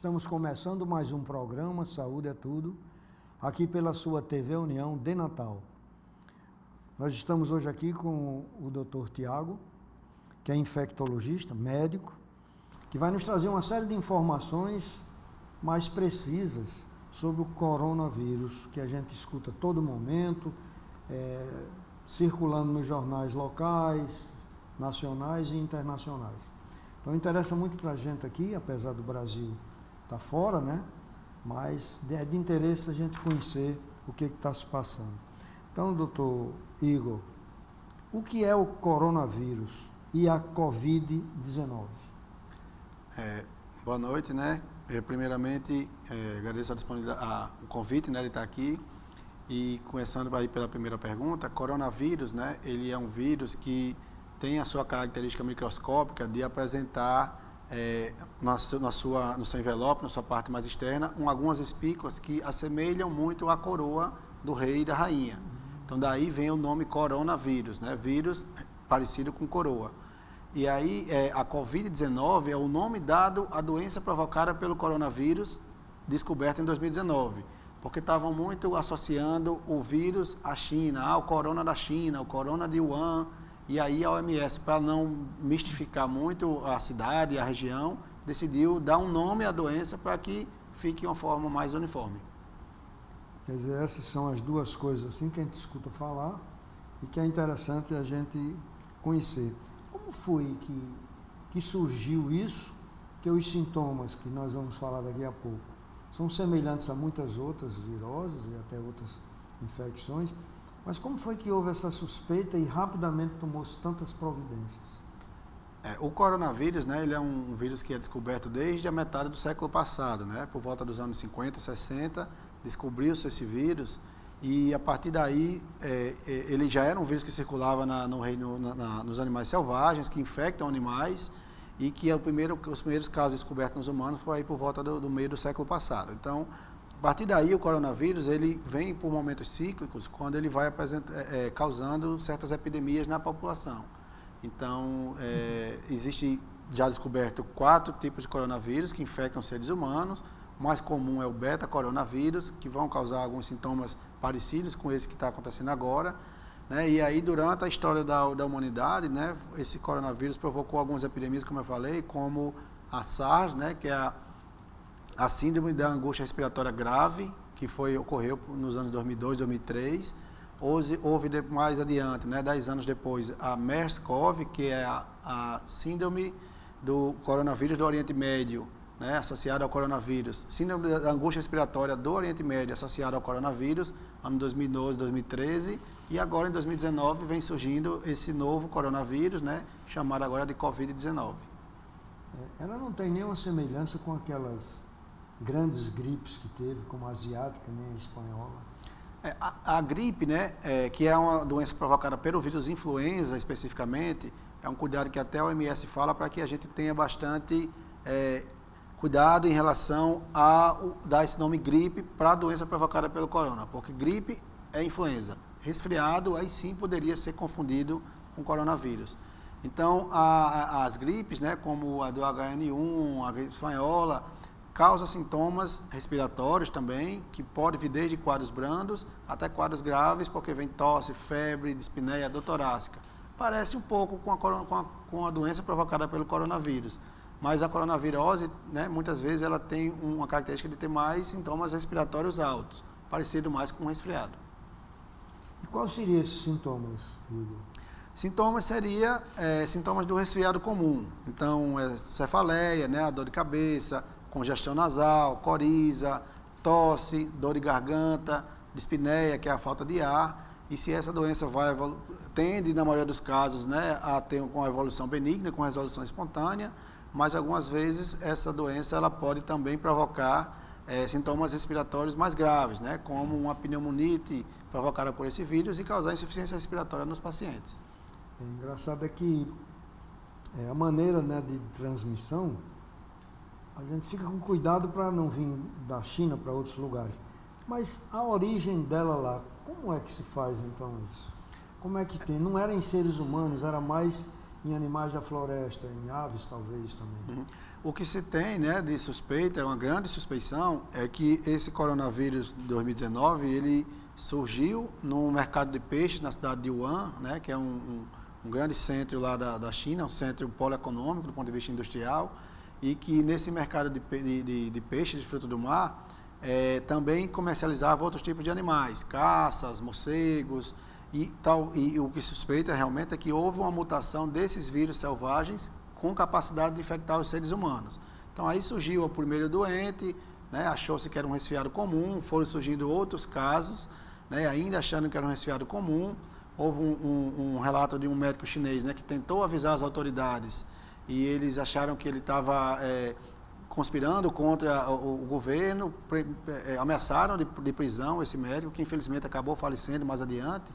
Estamos começando mais um programa Saúde é Tudo, aqui pela sua TV União de Natal. Nós estamos hoje aqui com o Dr. Tiago, que é infectologista, médico, que vai nos trazer uma série de informações mais precisas sobre o coronavírus, que a gente escuta a todo momento, circulando nos jornais locais, nacionais e internacionais. Então interessa muito para a gente aqui, apesar do Brasil estar fora, né? Mas é de interesse a gente conhecer o que está se passando. Então, doutor Igor, o que é o coronavírus e a Covid-19? Boa noite, né? Primeiramente, agradeço a disponibilidade, o convite, né, de estar aqui. E começando aí pela primeira pergunta, coronavírus, né? Ele é um vírus que tem a sua característica microscópica de apresentar no seu envelope, na sua parte mais externa, algumas espículas que assemelham muito à coroa do rei e da rainha. Então daí vem o nome coronavírus, né? Vírus parecido com coroa. E aí a Covid-19 é o nome dado à doença provocada pelo coronavírus descoberta em 2019, porque estavam muito associando o vírus à China, o corona da China, o corona de Wuhan. E aí a OMS, para não mistificar muito a cidade, a região, decidiu dar um nome à doença para que fique de uma forma mais uniforme. Quer dizer, essas são as duas coisas assim que a gente escuta falar e que é interessante a gente conhecer. Como foi que surgiu isso, que os sintomas que nós vamos falar daqui a pouco são semelhantes a muitas outras viroses e até outras infecções, mas como foi que houve essa suspeita e rapidamente tomou-se tantas providências? O coronavírus, né, ele é um vírus que é descoberto desde a metade do século passado, né, por volta dos anos 50, 60, descobriu-se esse vírus e a partir daí ele já era um vírus que circulava nos animais selvagens, que infectam animais e que os primeiros casos descobertos nos humanos foi aí por volta do meio do século passado. Então, a partir daí, o coronavírus ele vem por momentos cíclicos, quando ele vai causando certas epidemias na população. Então, existe já descoberto 4 tipos de coronavírus que infectam seres humanos. O mais comum é o beta-coronavírus, que vão causar alguns sintomas parecidos com esse que está acontecendo agora. Né? E aí, durante a história da humanidade, né, esse coronavírus provocou algumas epidemias, como eu falei, como a SARS, né, que é a síndrome da angústia respiratória grave, que ocorreu nos anos 2002, 2003. Houve mais adiante, né, 10 anos depois, a MERS-CoV, que é a síndrome do coronavírus do Oriente Médio, né, associada ao coronavírus. Síndrome da angústia respiratória do Oriente Médio, associada ao coronavírus, ano 2012, 2013. E agora, em 2019, vem surgindo esse novo coronavírus, né, chamado agora de Covid-19. Ela não tem nenhuma semelhança com aquelas grandes gripes que teve, como a asiática, nem a espanhola? A gripe, né, que é uma doença provocada pelo vírus influenza especificamente, é um cuidado que até a OMS fala para que a gente tenha bastante cuidado em relação a dar esse nome gripe para a doença provocada pelo corona, porque gripe é influenza, resfriado aí sim poderia ser confundido com coronavírus. Então, as gripes, né, como a do HN1, a gripe espanhola, causa sintomas respiratórios também, que pode vir desde quadros brandos até quadros graves, porque vem tosse, febre, dispneia, dor torácica. Parece um pouco com a doença provocada pelo coronavírus, mas a coronavirose, né, muitas vezes ela tem uma característica de ter mais sintomas respiratórios altos, parecido mais com um resfriado. E quais seriam esses sintomas, Igor? Sintomas seria sintomas do resfriado comum. Então, cefaleia, né, a dor de cabeça, congestão nasal, coriza, tosse, dor de garganta, dispneia, que é a falta de ar. E se essa doença tende, na maioria dos casos, né, a ter uma evolução benigna, com resolução espontânea, mas algumas vezes essa doença ela pode também provocar sintomas respiratórios mais graves, né, como uma pneumonite provocada por esse vírus e causar insuficiência respiratória nos pacientes. Engraçado é que a maneira, né, de transmissão, a gente fica com cuidado para não vir da China para outros lugares. Mas a origem dela lá, como é que se faz então isso? Como é que tem? Não era em seres humanos, era mais em animais da floresta, em aves talvez também. Uhum. O que se tem, né, de suspeita, é uma grande suspeição, é que esse coronavírus de 2019, ele surgiu no mercado de peixes na cidade de Wuhan, né, que é um grande centro lá da China, um centro polo-econômico do ponto de vista industrial, e que nesse mercado de peixes de fruto do mar também comercializava outros tipos de animais, caças, morcegos e tal. E o que se suspeita realmente é que houve uma mutação desses vírus selvagens com capacidade de infectar os seres humanos. Então aí surgiu o primeiro doente, né, achou-se que era um resfriado comum, foram surgindo outros casos, né, ainda achando que era um resfriado comum. Houve um relato de um médico chinês, né, que tentou avisar as autoridades e eles acharam que ele estava conspirando contra o governo, ameaçaram de prisão esse médico, que infelizmente acabou falecendo mais adiante,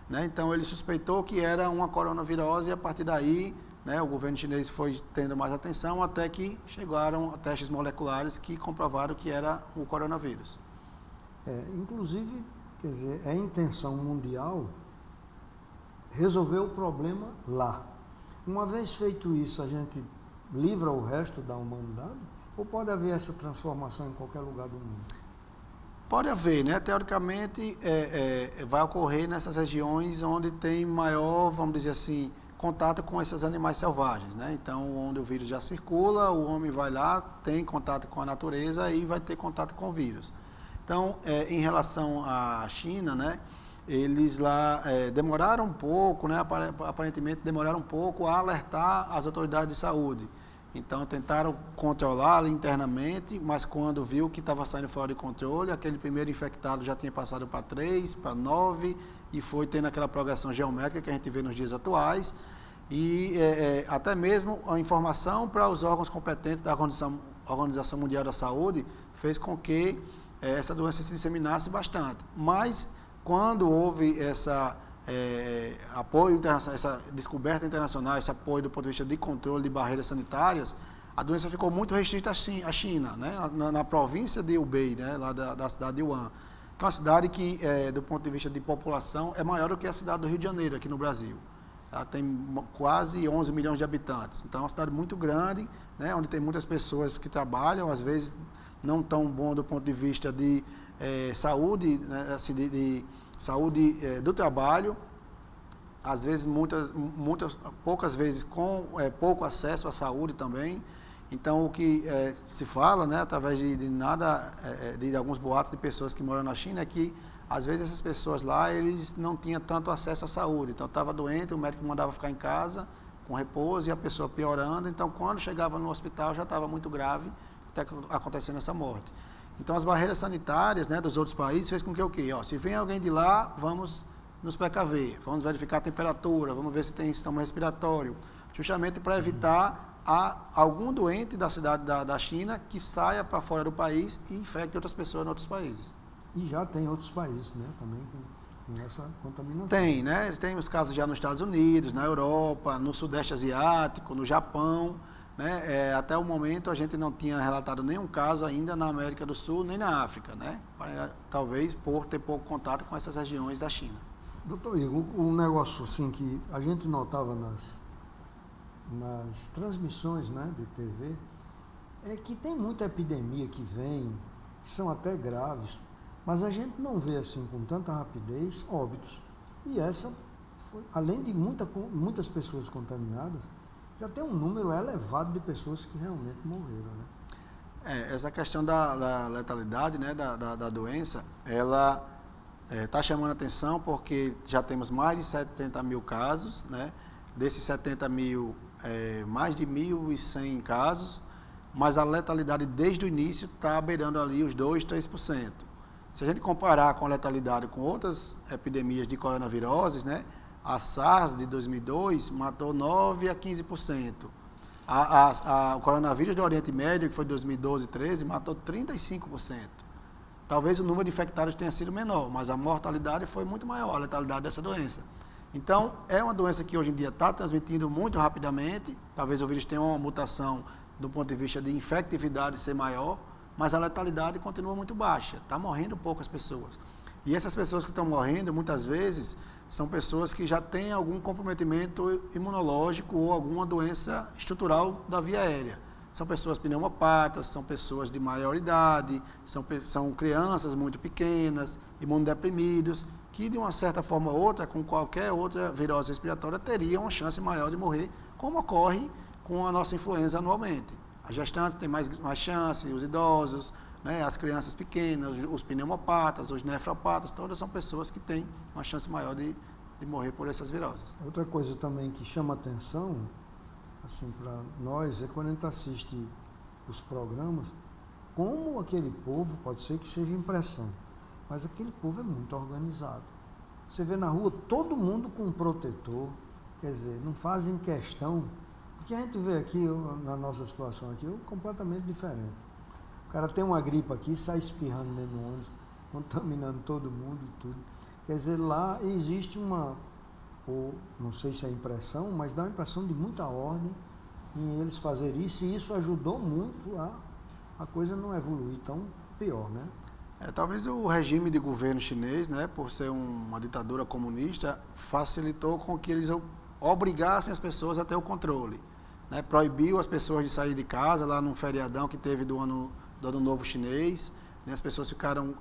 né? Então ele suspeitou que era uma coronavirose e a partir daí, né, o governo chinês foi tendo mais atenção até que chegaram a testes moleculares que comprovaram que era o coronavírus. Inclusive, quer dizer, é a intenção mundial resolver o problema lá. Uma vez feito isso, a gente livra o resto da humanidade? Ou pode haver essa transformação em qualquer lugar do mundo? Pode haver, né? Teoricamente, vai ocorrer nessas regiões onde tem maior, vamos dizer assim, contato com esses animais selvagens, né? Então, onde o vírus já circula, o homem vai lá, tem contato com a natureza e vai ter contato com o vírus. Então, em relação à China, né? Eles lá demoraram um pouco, né? Aparentemente demoraram um pouco a alertar as autoridades de saúde. Então tentaram controlar internamente, mas quando viu que estava saindo fora de controle, aquele primeiro infectado já tinha passado para 3, para 9 e foi tendo aquela progressão geométrica que a gente vê nos dias atuais. E até mesmo a informação para os órgãos competentes da Organização Mundial da Saúde fez com que essa doença se disseminasse bastante. Mas quando houve apoio internacional, essa descoberta internacional, esse apoio do ponto de vista de controle de barreiras sanitárias, a doença ficou muito restrita à China, né? Na província de Hubei, né? Lá da cidade de Wuhan, que é uma cidade que, do ponto de vista de população, é maior do que a cidade do Rio de Janeiro, aqui no Brasil. Ela tem quase 11 milhões de habitantes, então é uma cidade muito grande, né? Onde tem muitas pessoas que trabalham, às vezes não tão bom do ponto de vista de saúde, né? Assim, de saúde do trabalho, às vezes poucas vezes com pouco acesso à saúde também. Então o que se fala, né, através de alguns boatos de pessoas que moram na China, é que às vezes essas pessoas lá eles não tinham tanto acesso à saúde. Então estava doente, o médico mandava ficar em casa com repouso e a pessoa piorando. Então quando chegava no hospital já estava muito grave, até acontecendo essa morte. Então as barreiras sanitárias, né, dos outros países fez com que o quê? Se vem alguém de lá, vamos nos precaver, vamos verificar a temperatura, vamos ver se tem sistema respiratório, justamente para evitar algum doente da cidade da China que saia para fora do país e infecte outras pessoas em outros países. E já tem outros países, né, também com essa contaminação. Tem, né? Tem os casos já nos Estados Unidos, na Europa, no Sudeste Asiático, no Japão. Né? Até o momento a gente não tinha relatado nenhum caso ainda na América do Sul nem na África, né? Talvez por ter pouco contato com essas regiões da China. Doutor Igor, um negócio assim que a gente notava nas transmissões, né, de TV, é que tem muita epidemia que vem, que são até graves, mas a gente não vê assim com tanta rapidez óbitos. E essa, além de muitas pessoas contaminadas, já tem um número elevado de pessoas que realmente morreram, né? Essa questão da letalidade, né, da doença, ela está chamando a atenção porque já temos mais de 70 mil casos, né? Desses 70 mil, mais de 1.100 casos, mas a letalidade desde o início está beirando ali os 2%, 3%. Se a gente comparar com a letalidade com outras epidemias de coronaviroses, né? A SARS de 2002 matou 9% a 15%. O coronavírus do Oriente Médio, que foi de 2012 e 2013, matou 35%. Talvez o número de infectados tenha sido menor, mas a mortalidade foi muito maior, a letalidade dessa doença. Então, é uma doença que hoje em dia está transmitindo muito rapidamente. Talvez o vírus tenha uma mutação do ponto de vista de infectividade ser maior, mas a letalidade continua muito baixa, está morrendo poucas pessoas. E essas pessoas que estão morrendo, muitas vezes, são pessoas que já têm algum comprometimento imunológico ou alguma doença estrutural da via aérea. São pessoas pneumopatas, são pessoas de maior idade, são crianças muito pequenas, imunodeprimidos, que de uma certa forma ou outra, com qualquer outra virose respiratória, teriam uma chance maior de morrer, como ocorre com a nossa influenza anualmente. As gestantes têm mais chance, os idosos, né, as crianças pequenas, os pneumopatas, os nefropatas, todas são pessoas que têm uma chance maior de morrer por essas viroses. Outra coisa também que chama atenção, assim, para nós, é quando a gente assiste os programas, como aquele povo, pode ser que seja impressão, mas aquele povo é muito organizado. Você vê na rua todo mundo com um protetor, quer dizer, não fazem questão, porque a gente vê aqui, na nossa situação aqui, completamente diferente. O cara tem uma gripe aqui, sai espirrando dentro do ônibus, contaminando todo mundo e tudo. Quer dizer, lá existe uma, ou não sei se é impressão, mas dá uma impressão de muita ordem em eles fazerem isso, e isso ajudou muito a coisa não evoluir tão pior, né? Talvez o regime de governo chinês, né, por ser uma ditadura comunista, facilitou com que eles obrigassem as pessoas a ter o controle, né? Proibiu as pessoas de sair de casa, lá num feriadão que teve do ano novo chinês, né? As pessoas ficaram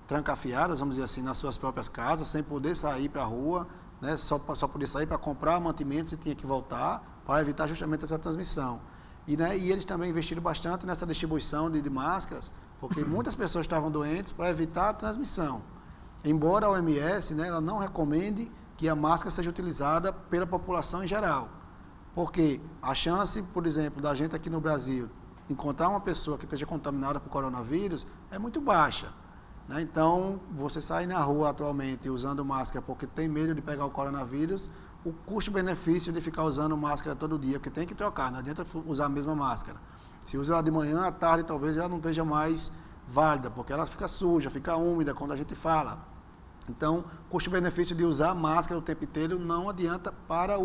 trancafiadas, vamos dizer assim, nas suas próprias casas, sem poder sair para a rua, né? Só podia sair para comprar mantimentos e tinha que voltar, para evitar justamente essa transmissão. E eles também investiram bastante nessa distribuição de máscaras, porque muitas pessoas estavam doentes, para evitar a transmissão. Embora a OMS, né, ela não recomende que a máscara seja utilizada pela população em geral. Porque a chance, por exemplo, da gente aqui no Brasil encontrar uma pessoa que esteja contaminada por coronavírus é muito baixa, né? Então, você sai na rua atualmente usando máscara porque tem medo de pegar o coronavírus, o custo-benefício de ficar usando máscara todo dia, porque tem que trocar, não adianta usar a mesma máscara. Se usa ela de manhã, à tarde, talvez ela não esteja mais válida, porque ela fica suja, fica úmida quando a gente fala. Então, custo-benefício de usar máscara o tempo inteiro não adianta para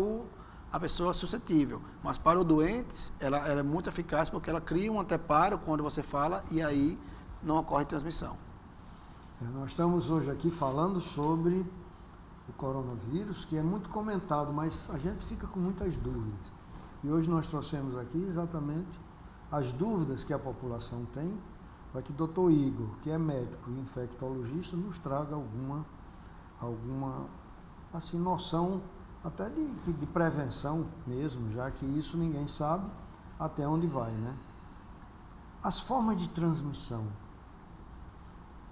a pessoa suscetível. Mas para o doente, ela é muito eficaz porque ela cria um anteparo quando você fala e aí não ocorre transmissão. Nós estamos hoje aqui falando sobre o coronavírus, que é muito comentado, mas a gente fica com muitas dúvidas. E hoje nós trouxemos aqui exatamente as dúvidas que a população tem, para que o Dr. Igor, que é médico e infectologista, nos traga alguma assim, noção até de prevenção mesmo, já que isso ninguém sabe até onde vai, né? As formas de transmissão.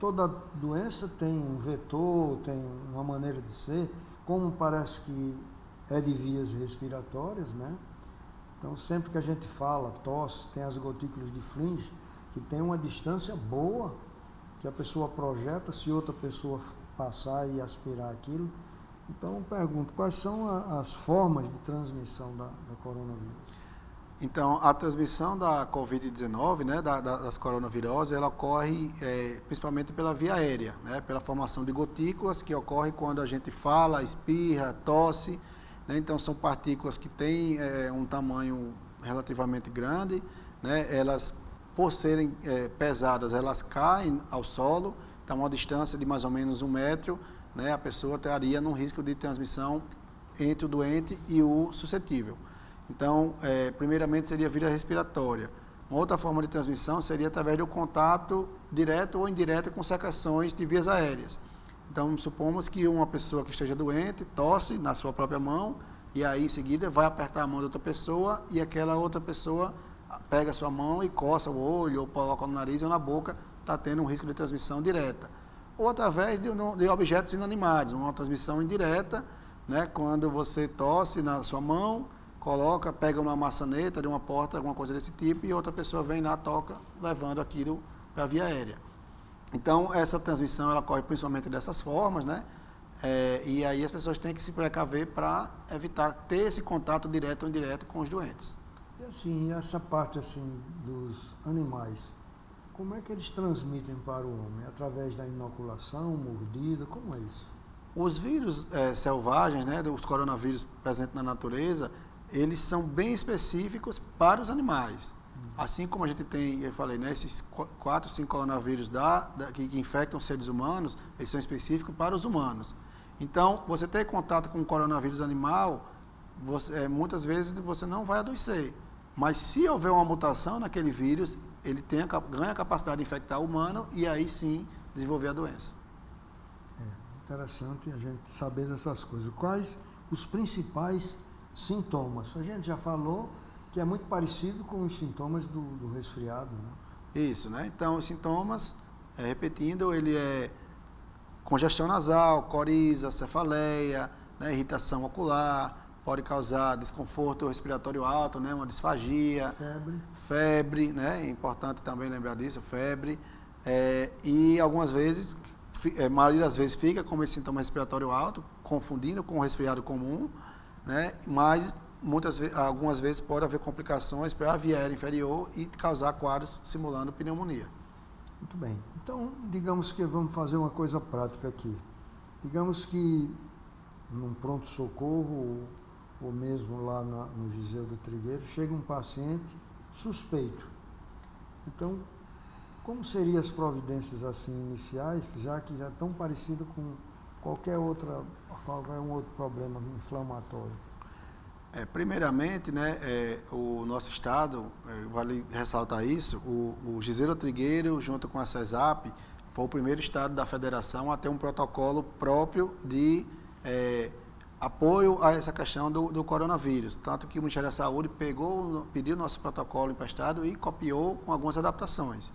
Toda doença tem um vetor, tem uma maneira de ser, como parece que é de vias respiratórias, né? Então, sempre que a gente fala, tosse, tem as gotículas de Fringe, que tem uma distância boa, que a pessoa projeta, se outra pessoa passar e aspirar aquilo. Então, eu pergunto, quais são as formas de transmissão da coronavírus? Então, a transmissão da Covid-19, né, das coronaviroses, ela ocorre principalmente pela via aérea, né, pela formação de gotículas, que ocorre quando a gente fala, espirra, tosse, né? Então, são partículas que têm um tamanho relativamente grande, né? Elas, por serem pesadas, elas caem ao solo, então, a uma distância de mais ou menos 1 metro, né, a pessoa estaria num risco de transmissão entre o doente e o suscetível. Então, primeiramente seria via respiratória. Uma outra forma de transmissão seria através do contato direto ou indireto com secreções de vias aéreas. Então, supomos que uma pessoa que esteja doente tosse na sua própria mão e aí, em seguida, vai apertar a mão de outra pessoa e aquela outra pessoa pega a sua mão e coça o olho ou coloca no nariz ou na boca, está tendo um risco de transmissão direta. Ou através de objetos inanimados, uma transmissão indireta, né, quando você tosse na sua mão, pega uma maçaneta de uma porta, alguma coisa desse tipo, e outra pessoa vem lá, toca, levando aquilo para a via aérea. Então, essa transmissão, ela ocorre principalmente dessas formas, né? E aí as pessoas têm que se precaver para evitar ter esse contato direto ou indireto com os doentes. E assim, essa parte assim, dos animais, como é que eles transmitem para o homem? Através da inoculação, mordida, como é isso? Os vírus selvagens, né, os coronavírus presentes na natureza, eles são bem específicos para os animais. Assim como a gente tem, eu falei, né, esses 4, 5 coronavírus que infectam seres humanos, eles são específicos para os humanos. Então, você ter contato com o coronavírus animal, muitas vezes você não vai adoecer. Mas se houver uma mutação naquele vírus, ele ganha a capacidade de infectar o humano e aí sim desenvolver a doença. Interessante a gente saber dessas coisas. Quais os principais sintomas? A gente já falou que é muito parecido com os sintomas do resfriado, né? Isso, né? Então, os sintomas, repetindo, ele é congestão nasal, coriza, cefaleia, né? Irritação ocular, pode causar desconforto respiratório alto, né? Uma disfagia, febre, né? É importante também lembrar disso, febre. E algumas vezes, a maioria das vezes fica como esse sintoma respiratório alto, confundindo com o resfriado comum, né? Mas algumas vezes pode haver complicações para a via aérea inferior e causar quadros simulando pneumonia. Muito bem. Então, digamos que vamos fazer uma coisa prática aqui. Digamos que num pronto-socorro ou mesmo lá no Giseu do Trigueiro, chega um paciente suspeito. Então, como seriam as providências assim iniciais, já que já é tão parecido com qualquer um outro problema inflamatório? Primeiramente, né, o nosso estado, vale ressaltar isso, o Giseu do Trigueiro, junto com a CESAP, foi o primeiro estado da federação a ter um protocolo próprio de apoio a essa questão do coronavírus. Tanto que o Ministério da Saúde pediu nosso protocolo emprestado e copiou com algumas adaptações.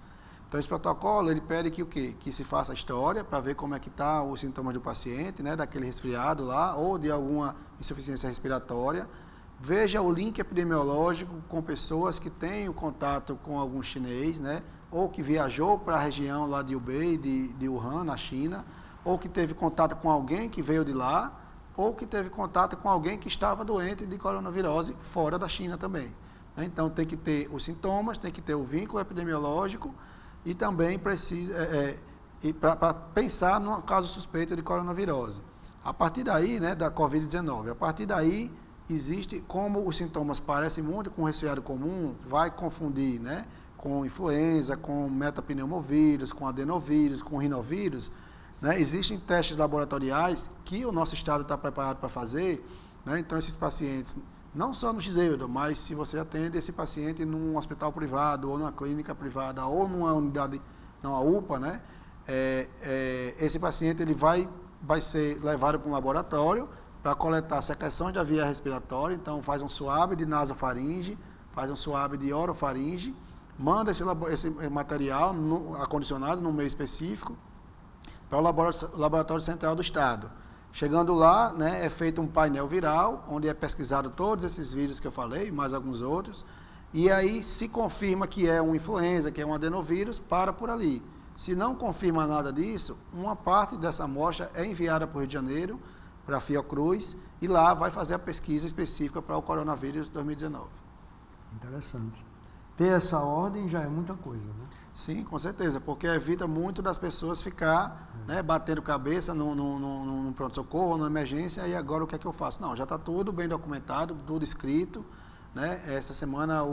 Então, esse protocolo, ele pede que o quê? Que se faça a história para ver como é que está os sintomas do paciente, né, daquele resfriado lá, ou de alguma insuficiência respiratória. Veja o link epidemiológico com pessoas que têm o contato com algum chinês, né, ou que viajou para a região lá de Hubei, de Wuhan, na China, ou que teve contato com alguém que veio de lá, ou que teve contato com alguém que estava doente de coronavirose fora da China também. Então, tem que ter os sintomas, tem que ter o vínculo epidemiológico e também precisa para pensar no caso suspeito de coronavirose. A partir daí, né, da Covid-19, a partir daí existe, como os sintomas parecem muito com resfriado comum, vai confundir, né, com influenza, com metapneumovírus, com adenovírus, com rinovírus, né? Existem testes laboratoriais que o nosso estado está preparado para fazer, né? Então esses pacientes, não só no Giseudo, mas se você atende esse paciente num hospital privado, ou numa clínica privada, ou numa unidade, numa UPA, né? Esse paciente ele vai ser levado para um laboratório para coletar secreções da via respiratória. Então faz um swab de nasofaringe, faz um swab de orofaringe, manda esse material acondicionado num meio específico para o laboratório central do estado. Chegando lá, né, é feito um painel viral, onde é pesquisado todos esses vírus que eu falei, mais alguns outros, e aí se confirma que é uma influenza, que é um adenovírus, para por ali. Se não confirma nada disso, uma parte dessa amostra é enviada para o Rio de Janeiro, para a Fiocruz, e lá vai fazer a pesquisa específica para o coronavírus 2019. Interessante. Ter essa ordem já é muita coisa, né? Sim, com certeza, porque evita muito das pessoas ficar né, batendo cabeça num pronto-socorro ou numa emergência, e agora o que é que eu faço? Não, já está tudo bem documentado, tudo escrito, né? Essa semana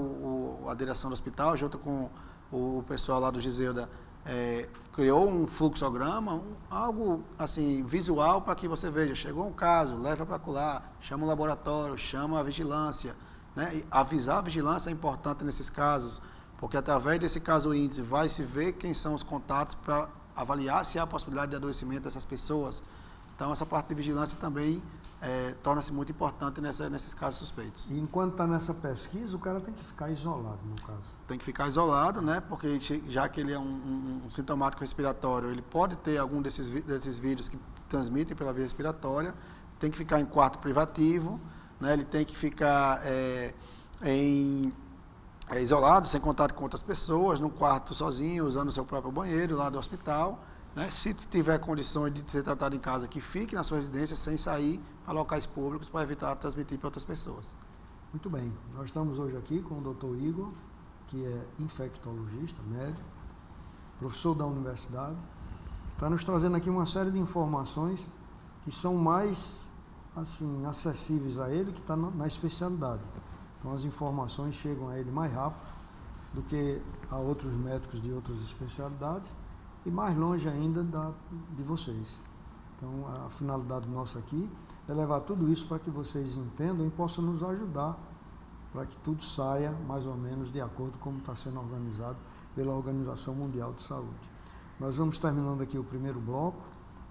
a direção do hospital, junto com o pessoal lá do Giseuda, criou um fluxograma, algo assim, visual, para que você veja, chegou um caso, leva para lá, chama o laboratório, chama a vigilância, né? E avisar a vigilância é importante nesses casos, porque através desse caso índice vai se ver quem são os contatos para avaliar se há possibilidade de adoecimento dessas pessoas. Então, essa parte de vigilância também torna-se muito importante nesses casos suspeitos. E enquanto está nessa pesquisa, o cara tem que ficar isolado, no caso? Tem que ficar isolado, né? Porque já que ele é um sintomático respiratório, ele pode ter algum desses vírus que transmitem pela via respiratória, tem que ficar em quarto privativo, né? Ele tem que ficar isolado, sem contato com outras pessoas, num quarto sozinho, usando o seu próprio banheiro lá do hospital, né? Se tiver condições de ser tratado em casa, que fique na sua residência sem sair a locais públicos para evitar transmitir para outras pessoas. Muito bem. Nós estamos hoje aqui com o Dr. Igor, que é infectologista, médico, professor da universidade. Está nos trazendo aqui uma série de informações que são mais assim, acessíveis a ele, que está na especialidade. Então as informações chegam a ele mais rápido do que a outros médicos de outras especialidades e mais longe ainda de vocês. Então, a finalidade nossa aqui é levar tudo isso para que vocês entendam e possam nos ajudar para que tudo saia mais ou menos de acordo com como está sendo organizado pela Organização Mundial de Saúde. Nós vamos terminando aqui o primeiro bloco,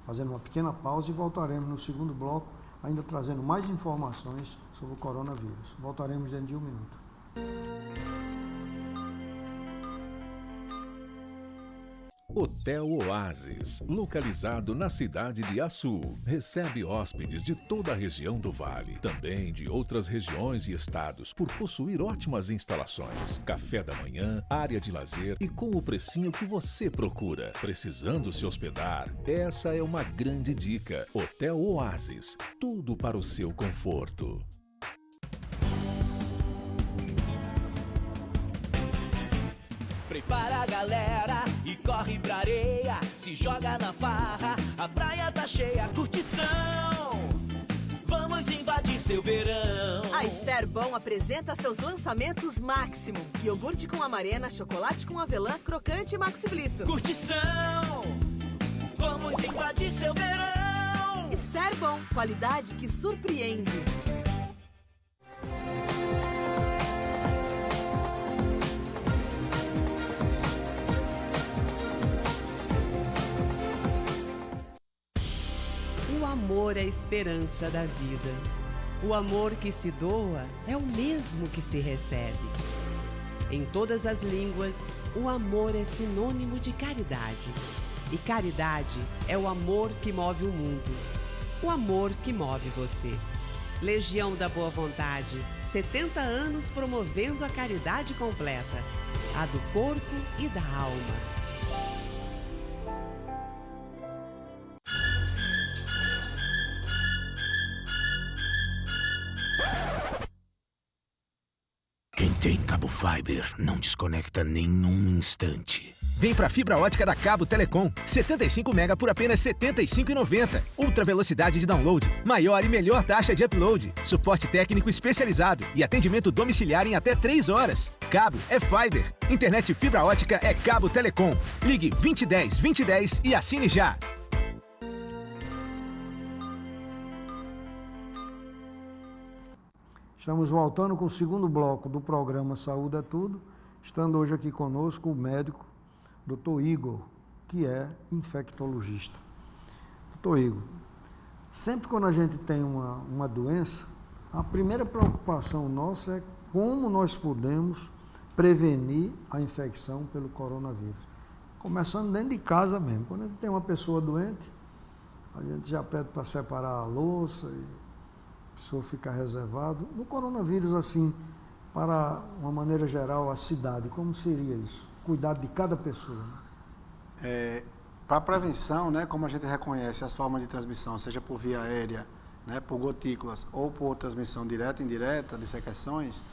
fazendo uma pequena pausa e voltaremos no segundo bloco, ainda trazendo mais informações sobre o coronavírus. Voltaremos dentro de 1 minuto. Hotel Oasis, localizado na cidade de Açu, recebe hóspedes de toda a região do Vale, também de outras regiões e estados, por possuir ótimas instalações, café da manhã, área de lazer e com o precinho que você procura. Precisando se hospedar? Essa é uma grande dica. Hotel Oasis, tudo para o seu conforto. Prepara a galera e corre pra areia, se joga na farra, a praia tá cheia, curtição. Vamos invadir seu verão. A Esterbom apresenta seus lançamentos máximo. Iogurte com amarena, chocolate com avelã, crocante e Maxi Blito. Curtição. Vamos invadir seu verão. Esterbom, qualidade que surpreende. O amor é a esperança da vida. O amor que se doa é o mesmo que se recebe. Em todas as línguas, o amor é sinônimo de caridade. E caridade é o amor que move o mundo. O amor que move você. Legião da Boa Vontade, 70 anos promovendo a caridade completa. A do corpo e da alma. Quem tem Cabo Fiber não desconecta nenhum instante. Vem pra fibra ótica da Cabo Telecom. 75 mega por apenas R$ 75,90. Ultra velocidade de download, maior e melhor taxa de upload, suporte técnico especializado e atendimento domiciliar em até 3 horas. Cabo é Fiber. Internet fibra ótica é Cabo Telecom. Ligue 2010 2010 e assine já. Estamos voltando com o segundo bloco do programa Saúde é Tudo, estando hoje aqui conosco o médico Dr. Igor, que é infectologista. Dr. Igor, sempre quando a gente tem uma doença, a primeira preocupação nossa é como nós podemos prevenir a infecção pelo coronavírus. Começando dentro de casa mesmo. Quando a gente tem uma pessoa doente, a gente já pede para separar a louça e a pessoa ficar reservado. No coronavírus, assim, para uma maneira geral, a cidade, como seria isso? Cuidado de cada pessoa. Para a prevenção, né, como a gente reconhece as formas de transmissão, seja por via aérea, né, por gotículas ou por transmissão direta e indireta de secreções,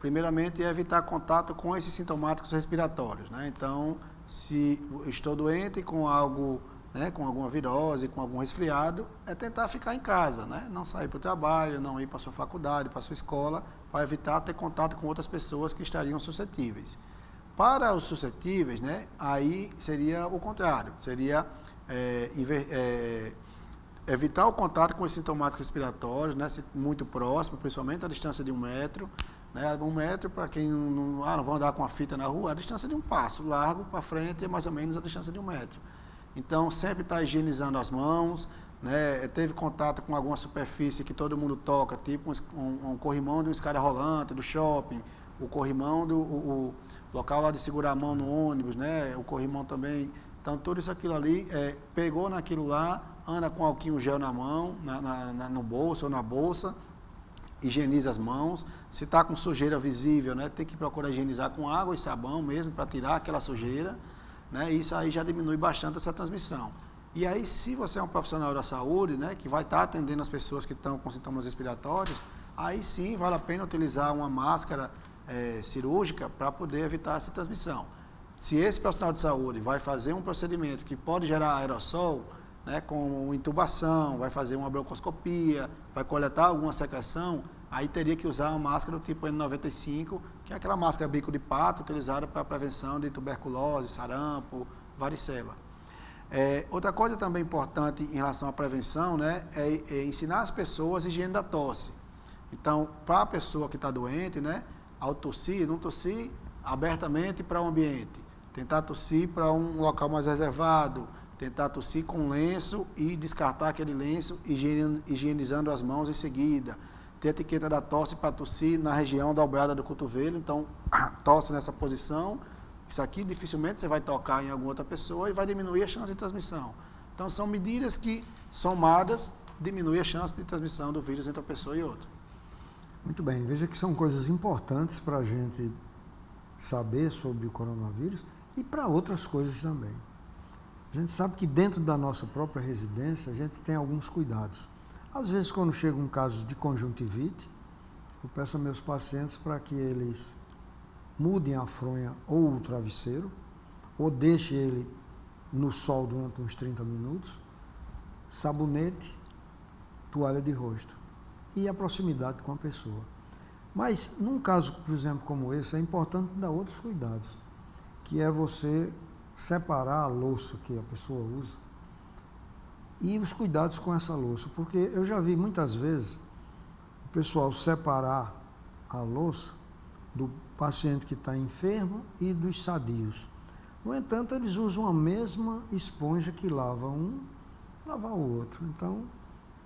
primeiramente é evitar contato com esses sintomáticos respiratórios. Né? Então, se estou doente com algo, né, com alguma virose, com algum resfriado, é tentar ficar em casa, né? Não sair para o trabalho, não ir para a sua faculdade, para a sua escola, para evitar ter contato com outras pessoas que estariam suscetíveis. Para os suscetíveis, né, aí seria o contrário, seria evitar o contato com os sintomáticos respiratórios, né, muito próximo, principalmente a distância de 1 metro. Né, 1 metro, para quem não vão andar com a fita na rua, a distância de um passo largo para frente é mais ou menos a distância de 1 metro. Então, sempre está higienizando as mãos, né? Teve contato com alguma superfície que todo mundo toca, tipo um corrimão de uma escada rolante, do shopping, o corrimão o local lá de segurar a mão no ônibus, né? O corrimão também. Então, tudo isso aquilo ali, pegou naquilo lá, anda com álcool gel na mão, no bolso ou na bolsa, higieniza as mãos. Se está com sujeira visível, né? Tem que procurar higienizar com água e sabão mesmo, para tirar aquela sujeira. Né? Isso aí já diminui bastante essa transmissão. E aí, se você é um profissional da saúde, né, que vai estar atendendo as pessoas que estão com sintomas respiratórios, aí sim vale a pena utilizar uma máscara cirúrgica para poder evitar essa transmissão. Se esse profissional de saúde vai fazer um procedimento que pode gerar aerossol, né, com intubação, vai fazer uma broncooscopia, vai coletar alguma secreção, aí teria que usar uma máscara do tipo N95, que é aquela máscara bico de pato utilizada para a prevenção de tuberculose, sarampo, varicela. Outra coisa também importante em relação à prevenção, né, é ensinar as pessoas a higiene da tosse. Então, para a pessoa que está doente, né, ao tossir, não tossir abertamente para o ambiente, tentar tossir para um local mais reservado, tentar tossir com lenço e descartar aquele lenço, higienizando as mãos em seguida. Ter a etiqueta da tosse para tossir na região da alveola do cotovelo, então tosse nessa posição. Isso aqui dificilmente você vai tocar em alguma outra pessoa e vai diminuir a chance de transmissão. Então são medidas que, somadas, diminuem a chance de transmissão do vírus entre uma pessoa e outra. Muito bem, veja que são coisas importantes para a gente saber sobre o coronavírus e para outras coisas também. A gente sabe que dentro da nossa própria residência a gente tem alguns cuidados. Às vezes, quando chega um caso de conjuntivite, eu peço a meus pacientes para que eles mudem a fronha ou o travesseiro, ou deixem ele no sol durante uns 30 minutos, sabonete, toalha de rosto e a proximidade com a pessoa. Mas, num caso, por exemplo, como esse, é importante dar outros cuidados, que é você separar a louça que a pessoa usa e os cuidados com essa louça, porque eu já vi muitas vezes o pessoal separar a louça do paciente que está enfermo e dos sadios. No entanto, eles usam a mesma esponja que lava um, lavar o outro. Então,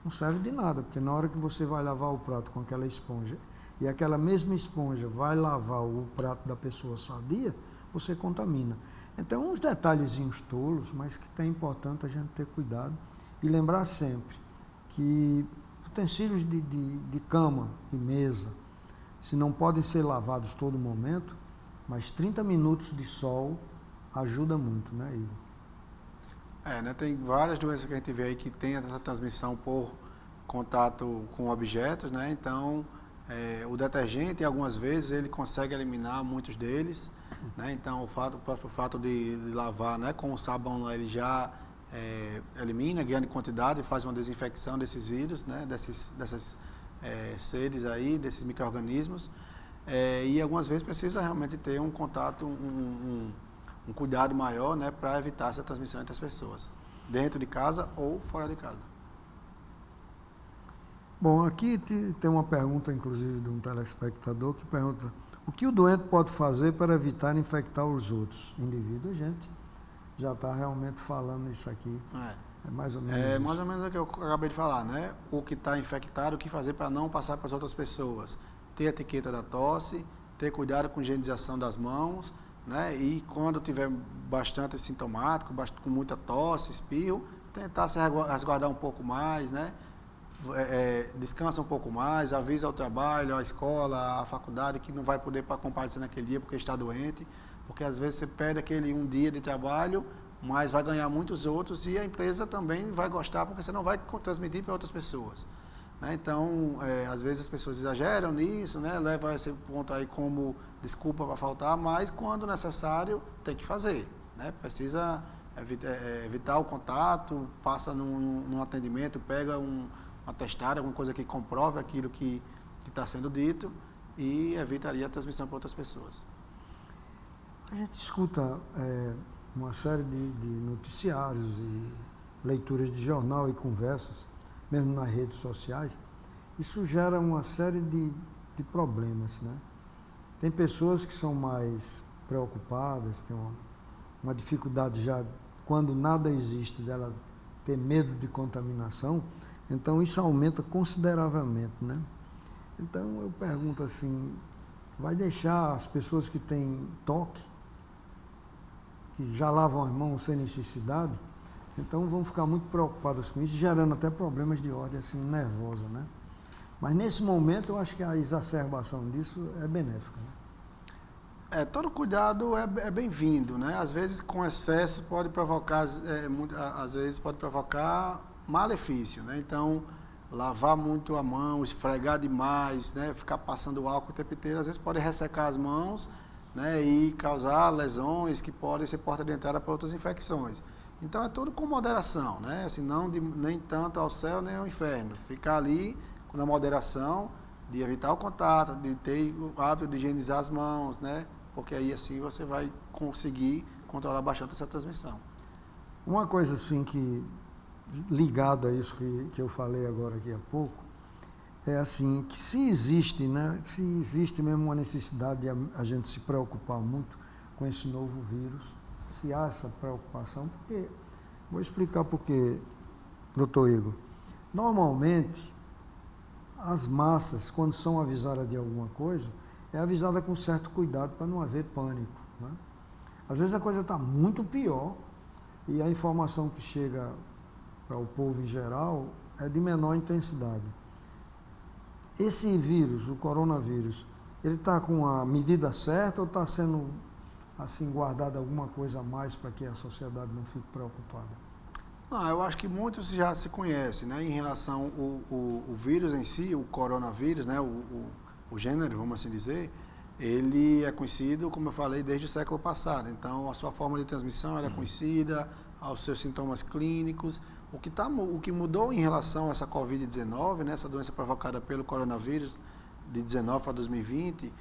não serve de nada, porque na hora que você vai lavar o prato com aquela esponja e aquela mesma esponja vai lavar o prato da pessoa sadia, você contamina. Então, uns detalhezinhos tolos, mas que é importante a gente ter cuidado e lembrar sempre que utensílios de cama e mesa, se não podem ser lavados todo momento, mas 30 minutos de sol ajuda muito, né, Igor? Né, tem várias doenças que a gente vê aí que tem essa transmissão por contato com objetos, né? Então, o detergente, algumas vezes, ele consegue eliminar muitos deles, né? Então, o próprio fato de lavar, né, com o sabão lá, ele já elimina grande quantidade e faz uma desinfecção desses vírus, né, dessas seres aí, desses micro-organismos, e algumas vezes precisa realmente ter um contato, um cuidado maior, né, para evitar essa transmissão entre as pessoas, dentro de casa ou fora de casa. Bom, aqui tem uma pergunta, inclusive, de um telespectador que pergunta: o que o doente pode fazer para evitar infectar os outros indivíduos? A gente já está realmente falando isso aqui. É mais ou menos isso. Mais ou menos o que eu acabei de falar, né? O que está infectado, o que fazer para não passar para as outras pessoas. Ter a etiqueta da tosse, ter cuidado com a higienização das mãos, né? E quando tiver bastante sintomático, com muita tosse, espirro, tentar se resguardar um pouco mais, né? Descansa um pouco mais, avisa ao trabalho, à escola, à faculdade que não vai poder comparecer naquele dia porque está doente, porque às vezes você perde aquele um dia de trabalho, mas vai ganhar muitos outros e a empresa também vai gostar porque você não vai transmitir para outras pessoas, né? Então, às vezes as pessoas exageram nisso, né? Levam esse ponto aí como desculpa para faltar, mas quando necessário tem que fazer, né? Precisa evitar o contato, passa num atendimento, pega um atestado, alguma coisa que comprove aquilo que está sendo dito e evitaria a transmissão para outras pessoas. A gente escuta uma série de noticiários e leituras de jornal e conversas, mesmo nas redes sociais. Isso gera uma série de problemas, né? Tem pessoas que são mais preocupadas, têm uma dificuldade já, quando nada existe, dela ter medo de contaminação. Então, isso aumenta consideravelmente, né? Então, eu pergunto assim, vai deixar as pessoas que têm toque, que já lavam as mãos sem necessidade, então vão ficar muito preocupadas com isso, gerando até problemas de ordem assim, nervosa, né? Mas, nesse momento, eu acho que a exacerbação disso é benéfica, né? Todo cuidado é bem-vindo, né? Às vezes, com excesso, pode provocar, às vezes pode provocar malefício, né? Então, lavar muito a mão, esfregar demais, né? Ficar passando álcool o tempo inteiro, às vezes pode ressecar as mãos, né? E causar lesões que podem ser porta de entrada para outras infecções. Então, é tudo com moderação, né? Assim, nem tanto ao céu nem ao inferno. Ficar ali na moderação, de evitar o contato, de ter o hábito de higienizar as mãos, né? Porque aí assim você vai conseguir controlar bastante essa transmissão. Uma coisa assim que, ligado a isso que eu falei agora aqui há pouco, é assim, que se existe mesmo uma necessidade de a gente se preocupar muito com esse novo vírus, se há essa preocupação, porque, vou explicar por quê, doutor Igor. Normalmente, as massas, quando são avisadas de alguma coisa, é avisada com certo cuidado para não haver pânico, né? Às vezes a coisa está muito pior e a informação que chega para o povo em geral é de menor intensidade. Esse vírus, o coronavírus, ele está com a medida certa ou está sendo assim guardada alguma coisa a mais para que a sociedade não fique preocupada? Não, eu acho que muitos já se conhecem, né? Em relação o vírus em si, o coronavírus, né? O gênero, vamos assim dizer, ele é conhecido, como eu falei, desde o século passado. Então, a sua forma de transmissão ela é conhecida, aos seus sintomas clínicos. O que mudou em relação a essa Covid-19, né, essa doença provocada pelo coronavírus de 19 para 2020,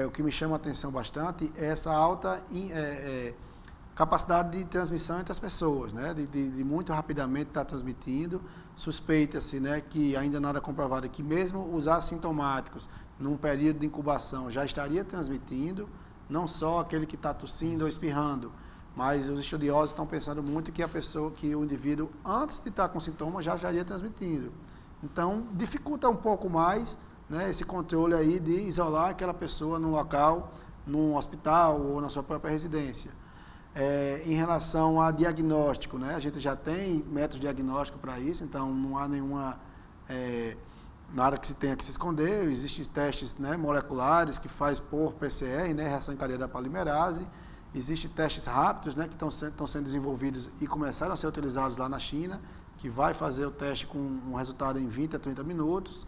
o que me chama a atenção bastante é essa alta capacidade de transmissão entre as pessoas, né, de muito rapidamente estar transmitindo. Suspeita-se, né, que ainda nada comprovado, que mesmo os assintomáticos, num período de incubação, já estaria transmitindo, não só aquele que está tossindo ou espirrando, mas os estudiosos estão pensando muito que o indivíduo, antes de estar com sintomas, já estaria transmitindo. Então, dificulta um pouco mais, né, esse controle aí de isolar aquela pessoa num local, num hospital ou na sua própria residência. Em relação a diagnóstico, né, a gente já tem métodos diagnósticos para isso, então não há nenhuma nada que se tenha que se esconder. Existem testes, né, moleculares que faz por PCR, né, reação em cadeia da polimerase. Existem testes rápidos, né, que estão sendo desenvolvidos e começaram a ser utilizados lá na China, que vai fazer o teste com um resultado em 20 a 30 minutos.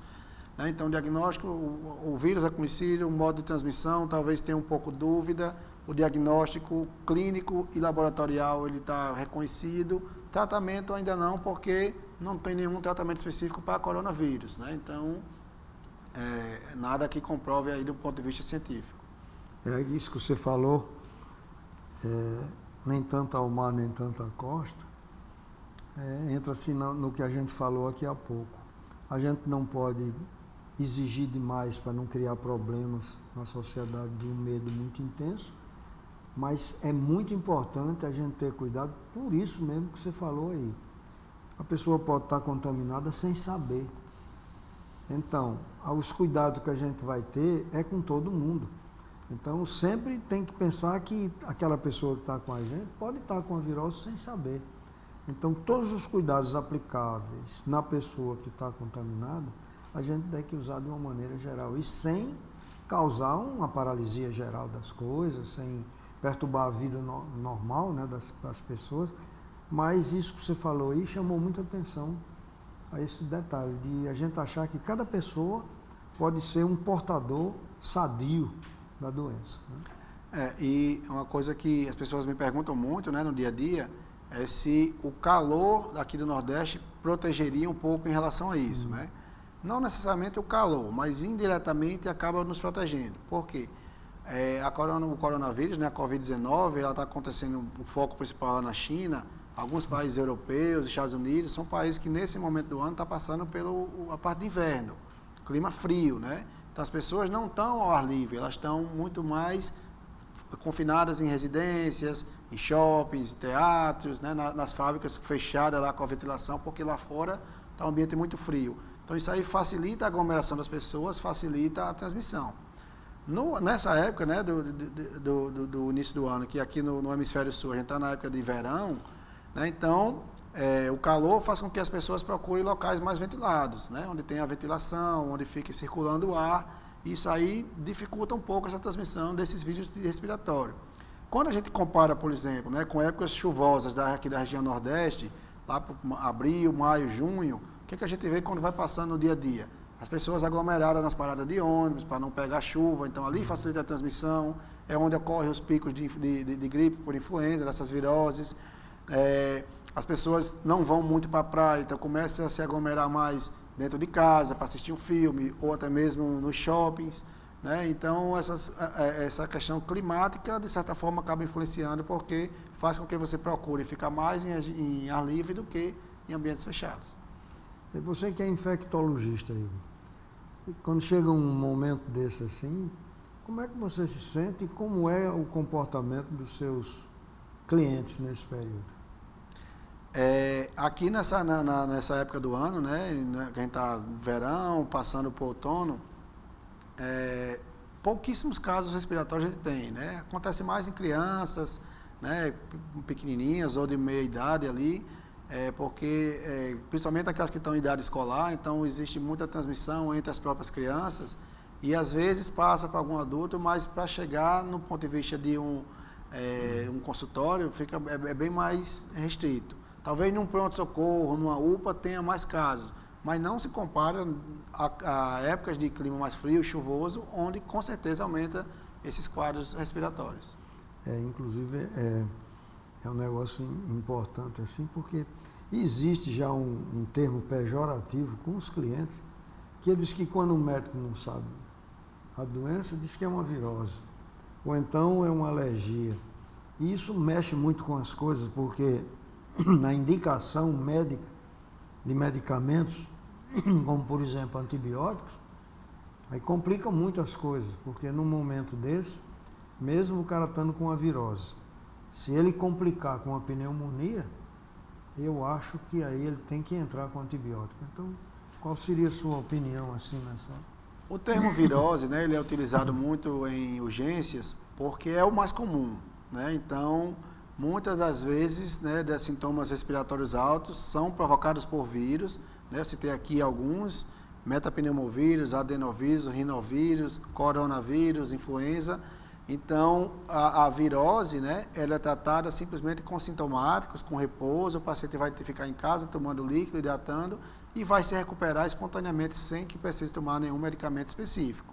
Né? Então, o diagnóstico, o vírus é conhecido, o modo de transmissão talvez tenha um pouco de dúvida, o diagnóstico clínico e laboratorial ele está reconhecido, tratamento ainda não, porque não tem nenhum tratamento específico para coronavírus. Né? Então, nada que comprove aí do ponto de vista científico. É isso que você falou, nem tanto ao mar, nem tanto à costa, entra assim no que a gente falou aqui há pouco. A gente não pode exigir demais para não criar problemas na sociedade de um medo muito intenso, mas é muito importante a gente ter cuidado, por isso mesmo que você falou aí. A pessoa pode estar contaminada sem saber. Então, os cuidados que a gente vai ter é com todo mundo. Então, sempre tem que pensar que aquela pessoa que está com a gente pode estar com a virose sem saber. Então, todos os cuidados aplicáveis na pessoa que está contaminada, a gente tem que usar de uma maneira geral e sem causar uma paralisia geral das coisas, sem perturbar a vida normal, né, das pessoas. Mas isso que você falou aí chamou muita atenção a esse detalhe de a gente achar que cada pessoa pode ser um portador sadio da doença. Né? E uma coisa que as pessoas me perguntam muito, né, no dia a dia, é se o calor aqui do Nordeste protegeria um pouco em relação a isso, né? Não necessariamente o calor, mas indiretamente acaba nos protegendo. Por quê? O coronavírus, né, a Covid-19, ela está acontecendo, o foco principal lá na China, alguns países europeus, Estados Unidos, são países que nesse momento do ano estão passando pela parte de inverno, clima frio, né? Então as pessoas não estão ao ar livre, elas estão muito mais confinadas em residências, em shoppings, teatros, né, nas fábricas fechadas lá com a ventilação, porque lá fora está um ambiente muito frio. Então isso aí facilita a aglomeração das pessoas, facilita a transmissão. Nessa época, né, do início do ano, que aqui no hemisfério sul a gente está na época de verão, né, então o calor faz com que as pessoas procurem locais mais ventilados, né, onde tem a ventilação, onde fique circulando o ar. Isso aí dificulta um pouco essa transmissão desses vírus respiratórios. Quando a gente compara, por exemplo, né, com épocas chuvosas aqui da região Nordeste, lá por abril, maio, junho, o que a gente vê quando vai passando no dia a dia? As pessoas aglomeradas nas paradas de ônibus para não pegar chuva, então ali facilita a transmissão, é onde ocorrem os picos de gripe por influenza, dessas viroses. As pessoas não vão muito para a praia, então começa a se aglomerar mais dentro de casa para assistir um filme, ou até mesmo nos shoppings, né? Então, essa questão climática, de certa forma, acaba influenciando, porque faz com que você procure ficar mais em ar livre do que em ambientes fechados. E você que é infectologista, Igor, e quando chega um momento desse assim, como é que você se sente e como é o comportamento dos seus clientes nesse período? Aqui nessa época do ano, né, que a gente está no verão, passando para o outono, pouquíssimos casos respiratórios a gente tem, né? Acontece mais em crianças, né, pequenininhas ou de meia idade ali, porque principalmente aquelas que estão em idade escolar, então existe muita transmissão entre as próprias crianças e às vezes passa para algum adulto, mas para chegar no ponto de vista de um consultório é bem mais restrito. Talvez num pronto-socorro, numa UPA tenha mais casos, mas não se compara a épocas de clima mais frio, chuvoso, onde com certeza aumenta esses quadros respiratórios. Inclusive é um negócio importante assim, porque existe já um termo pejorativo com os clientes, que diz que quando o médico não sabe a doença, diz que é uma virose, ou então é uma alergia. E isso mexe muito com as coisas, porque na indicação médica de medicamentos, como por exemplo antibióticos, aí complica muito as coisas, porque num momento desse, mesmo o cara estando com a virose, se ele complicar com a pneumonia, eu acho que aí ele tem que entrar com antibiótico. Então, qual seria a sua opinião assim nessa? O termo virose, né, ele é utilizado muito em urgências porque é o mais comum, né? Então, muitas das vezes, né, de sintomas respiratórios altos são provocados por vírus, né? Eu citei aqui alguns: metapneumovírus, adenovírus, rinovírus, coronavírus, influenza. Então, a virose, né, ela é tratada simplesmente com sintomáticos, com repouso, o paciente vai ficar em casa tomando líquido, hidratando e vai se recuperar espontaneamente sem que precise tomar nenhum medicamento específico.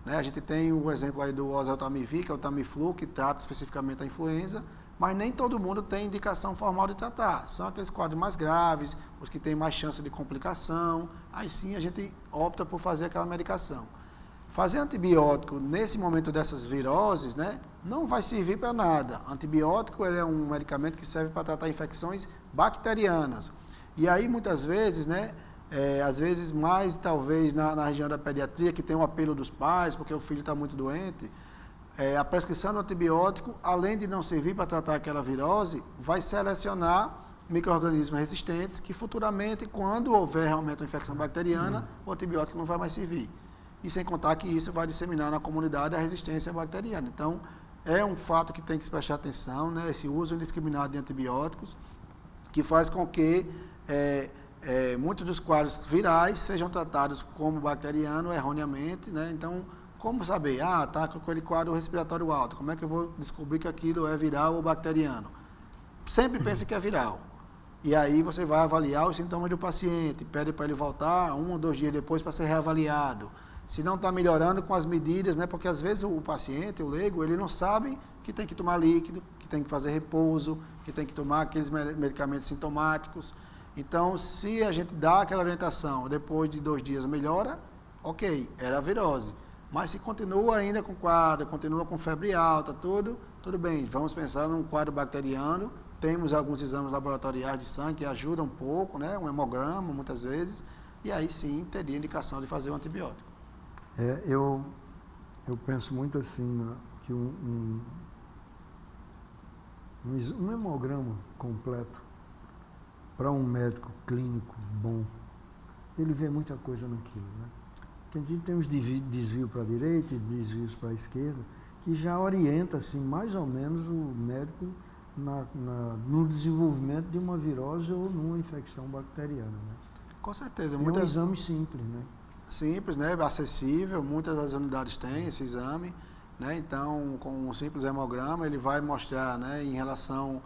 Né? A gente tem o exemplo aí do oseltamivir, que é o Tamiflu, que trata especificamente a influenza, mas nem todo mundo tem indicação formal de tratar. São aqueles quadros mais graves, os que têm mais chance de complicação, aí sim a gente opta por fazer aquela medicação. Fazer antibiótico nesse momento dessas viroses, né, não vai servir para nada. Antibiótico é um medicamento que serve para tratar infecções bacterianas. E aí, muitas vezes, né, às vezes mais talvez na região da pediatria, que tem o apelo dos pais, porque o filho está muito doente, a prescrição do antibiótico, além de não servir para tratar aquela virose, vai selecionar micro-organismos resistentes que futuramente, quando houver realmente uma infecção bacteriana, o antibiótico não vai mais servir. E sem contar que isso vai disseminar na comunidade a resistência bacteriana. Então, é um fato que tem que se prestar atenção, né, esse uso indiscriminado de antibióticos, que faz com que muitos dos quadros virais sejam tratados como bacteriano erroneamente, né? Então, como saber? Está com aquele quadro respiratório alto, como é que eu vou descobrir que aquilo é viral ou bacteriano? Sempre pense que é viral. E aí você vai avaliar os sintomas do paciente, pede para ele voltar 1 ou 2 dias depois para ser reavaliado. Se não está melhorando com as medidas, né? Porque às vezes o paciente, o leigo, ele não sabe que tem que tomar líquido, que tem que fazer repouso, que tem que tomar aqueles medicamentos sintomáticos. Então, se a gente dá aquela orientação, depois de 2 dias melhora, ok, era a virose. Mas se continua ainda com quadro, continua com febre alta, tudo bem, vamos pensar num quadro bacteriano. Temos alguns exames laboratoriais de sangue que ajudam um pouco, né? Um hemograma, muitas vezes, e aí sim teria indicação de fazer o antibiótico. Eu penso muito assim, que um hemograma completo para um médico clínico bom, ele vê muita coisa naquilo, né? Porque a gente tem uns desvios para a direita e desvios para a esquerda, que já orienta assim, mais ou menos o médico no desenvolvimento de uma virose ou numa infecção bacteriana, né? Com certeza. É um exame simples, né? Simples, né? Acessível, muitas das unidades têm esse exame, né? Então, com um simples hemograma, ele vai mostrar, né, em relação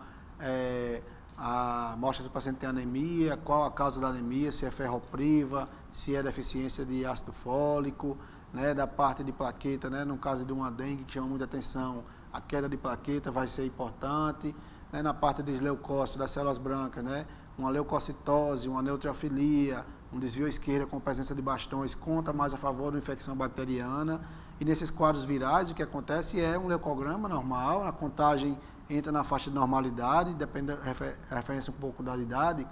mostra se o paciente tem anemia, qual a causa da anemia, se é ferropriva, se é deficiência de ácido fólico, né, da parte de plaqueta, né, no caso de uma dengue que chama muita atenção, a queda de plaqueta vai ser importante, né, na parte dos leucócitos, das células brancas, né, uma leucocitose, uma neutrofilia, um desvio à esquerda com presença de bastões conta mais a favor da infecção bacteriana. E nesses quadros virais, o que acontece é um leucograma normal, a contagem entra na faixa de normalidade, depende da referência um pouco da idade,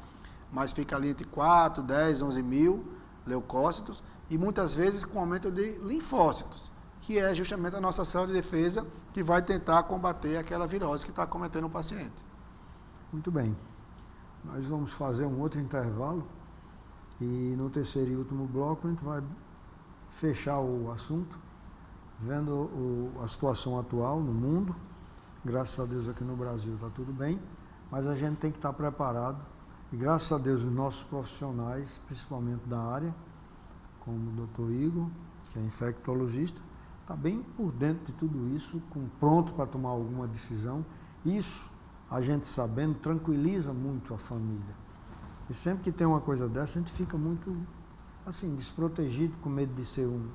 mas fica ali entre 4, 10, 11 mil leucócitos, e muitas vezes com aumento de linfócitos, que é justamente a nossa célula de defesa que vai tentar combater aquela virose que está acometendo o paciente. Muito bem. Nós vamos fazer um outro intervalo e no terceiro e último bloco a gente vai fechar o assunto, vendo a situação atual no mundo. Graças a Deus aqui no Brasil está tudo bem, mas a gente tem que estar preparado. E graças a Deus os nossos profissionais, principalmente da área, como o Dr. Igor, que é infectologista, está bem por dentro de tudo isso, pronto para tomar alguma decisão. Isso, a gente sabendo, tranquiliza muito a família. E sempre que tem uma coisa dessa, a gente fica muito, assim, desprotegido, com medo de ser um...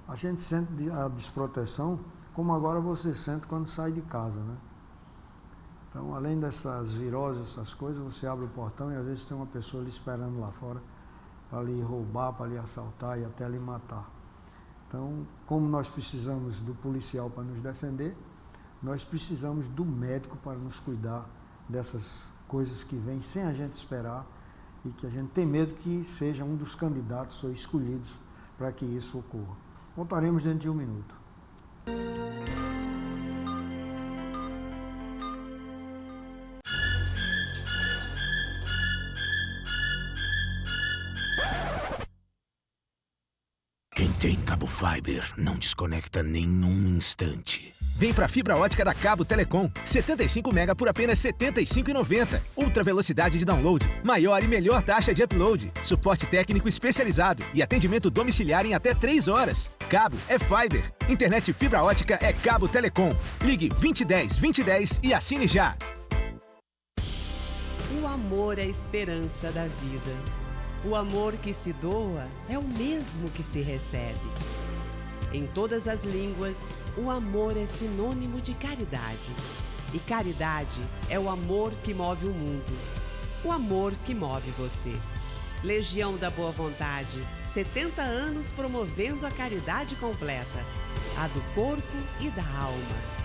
A gente sente a desproteção, como agora você sente quando sai de casa, né? Então, além dessas viroses, essas coisas, você abre o portão e às vezes tem uma pessoa ali esperando lá fora para lhe roubar, para lhe assaltar e até lhe matar. Então, como nós precisamos do policial para nos defender, nós precisamos do médico para nos cuidar dessas coisas que vêm sem a gente esperar e que a gente tem medo que seja um dos candidatos ou escolhidos para que isso ocorra. Voltaremos dentro de um minuto. Quem tem cabo Fiber não desconecta nenhum instante. Vem pra fibra ótica da Cabo Telecom. 75 mega por apenas R$ 75,90. Ultra velocidade de download, maior e melhor taxa de upload, suporte técnico especializado e atendimento domiciliar em até 3 horas. Cabo é Fiber. Internet fibra ótica é Cabo Telecom. Ligue 2010 2010 e assine já. O amor é a esperança da vida. O amor que se doa é o mesmo que se recebe. Em todas as línguas, o amor é sinônimo de caridade. E caridade é o amor que move o mundo. O amor que move você. Legião da Boa Vontade, 70 anos promovendo a caridade completa, a do corpo e da alma.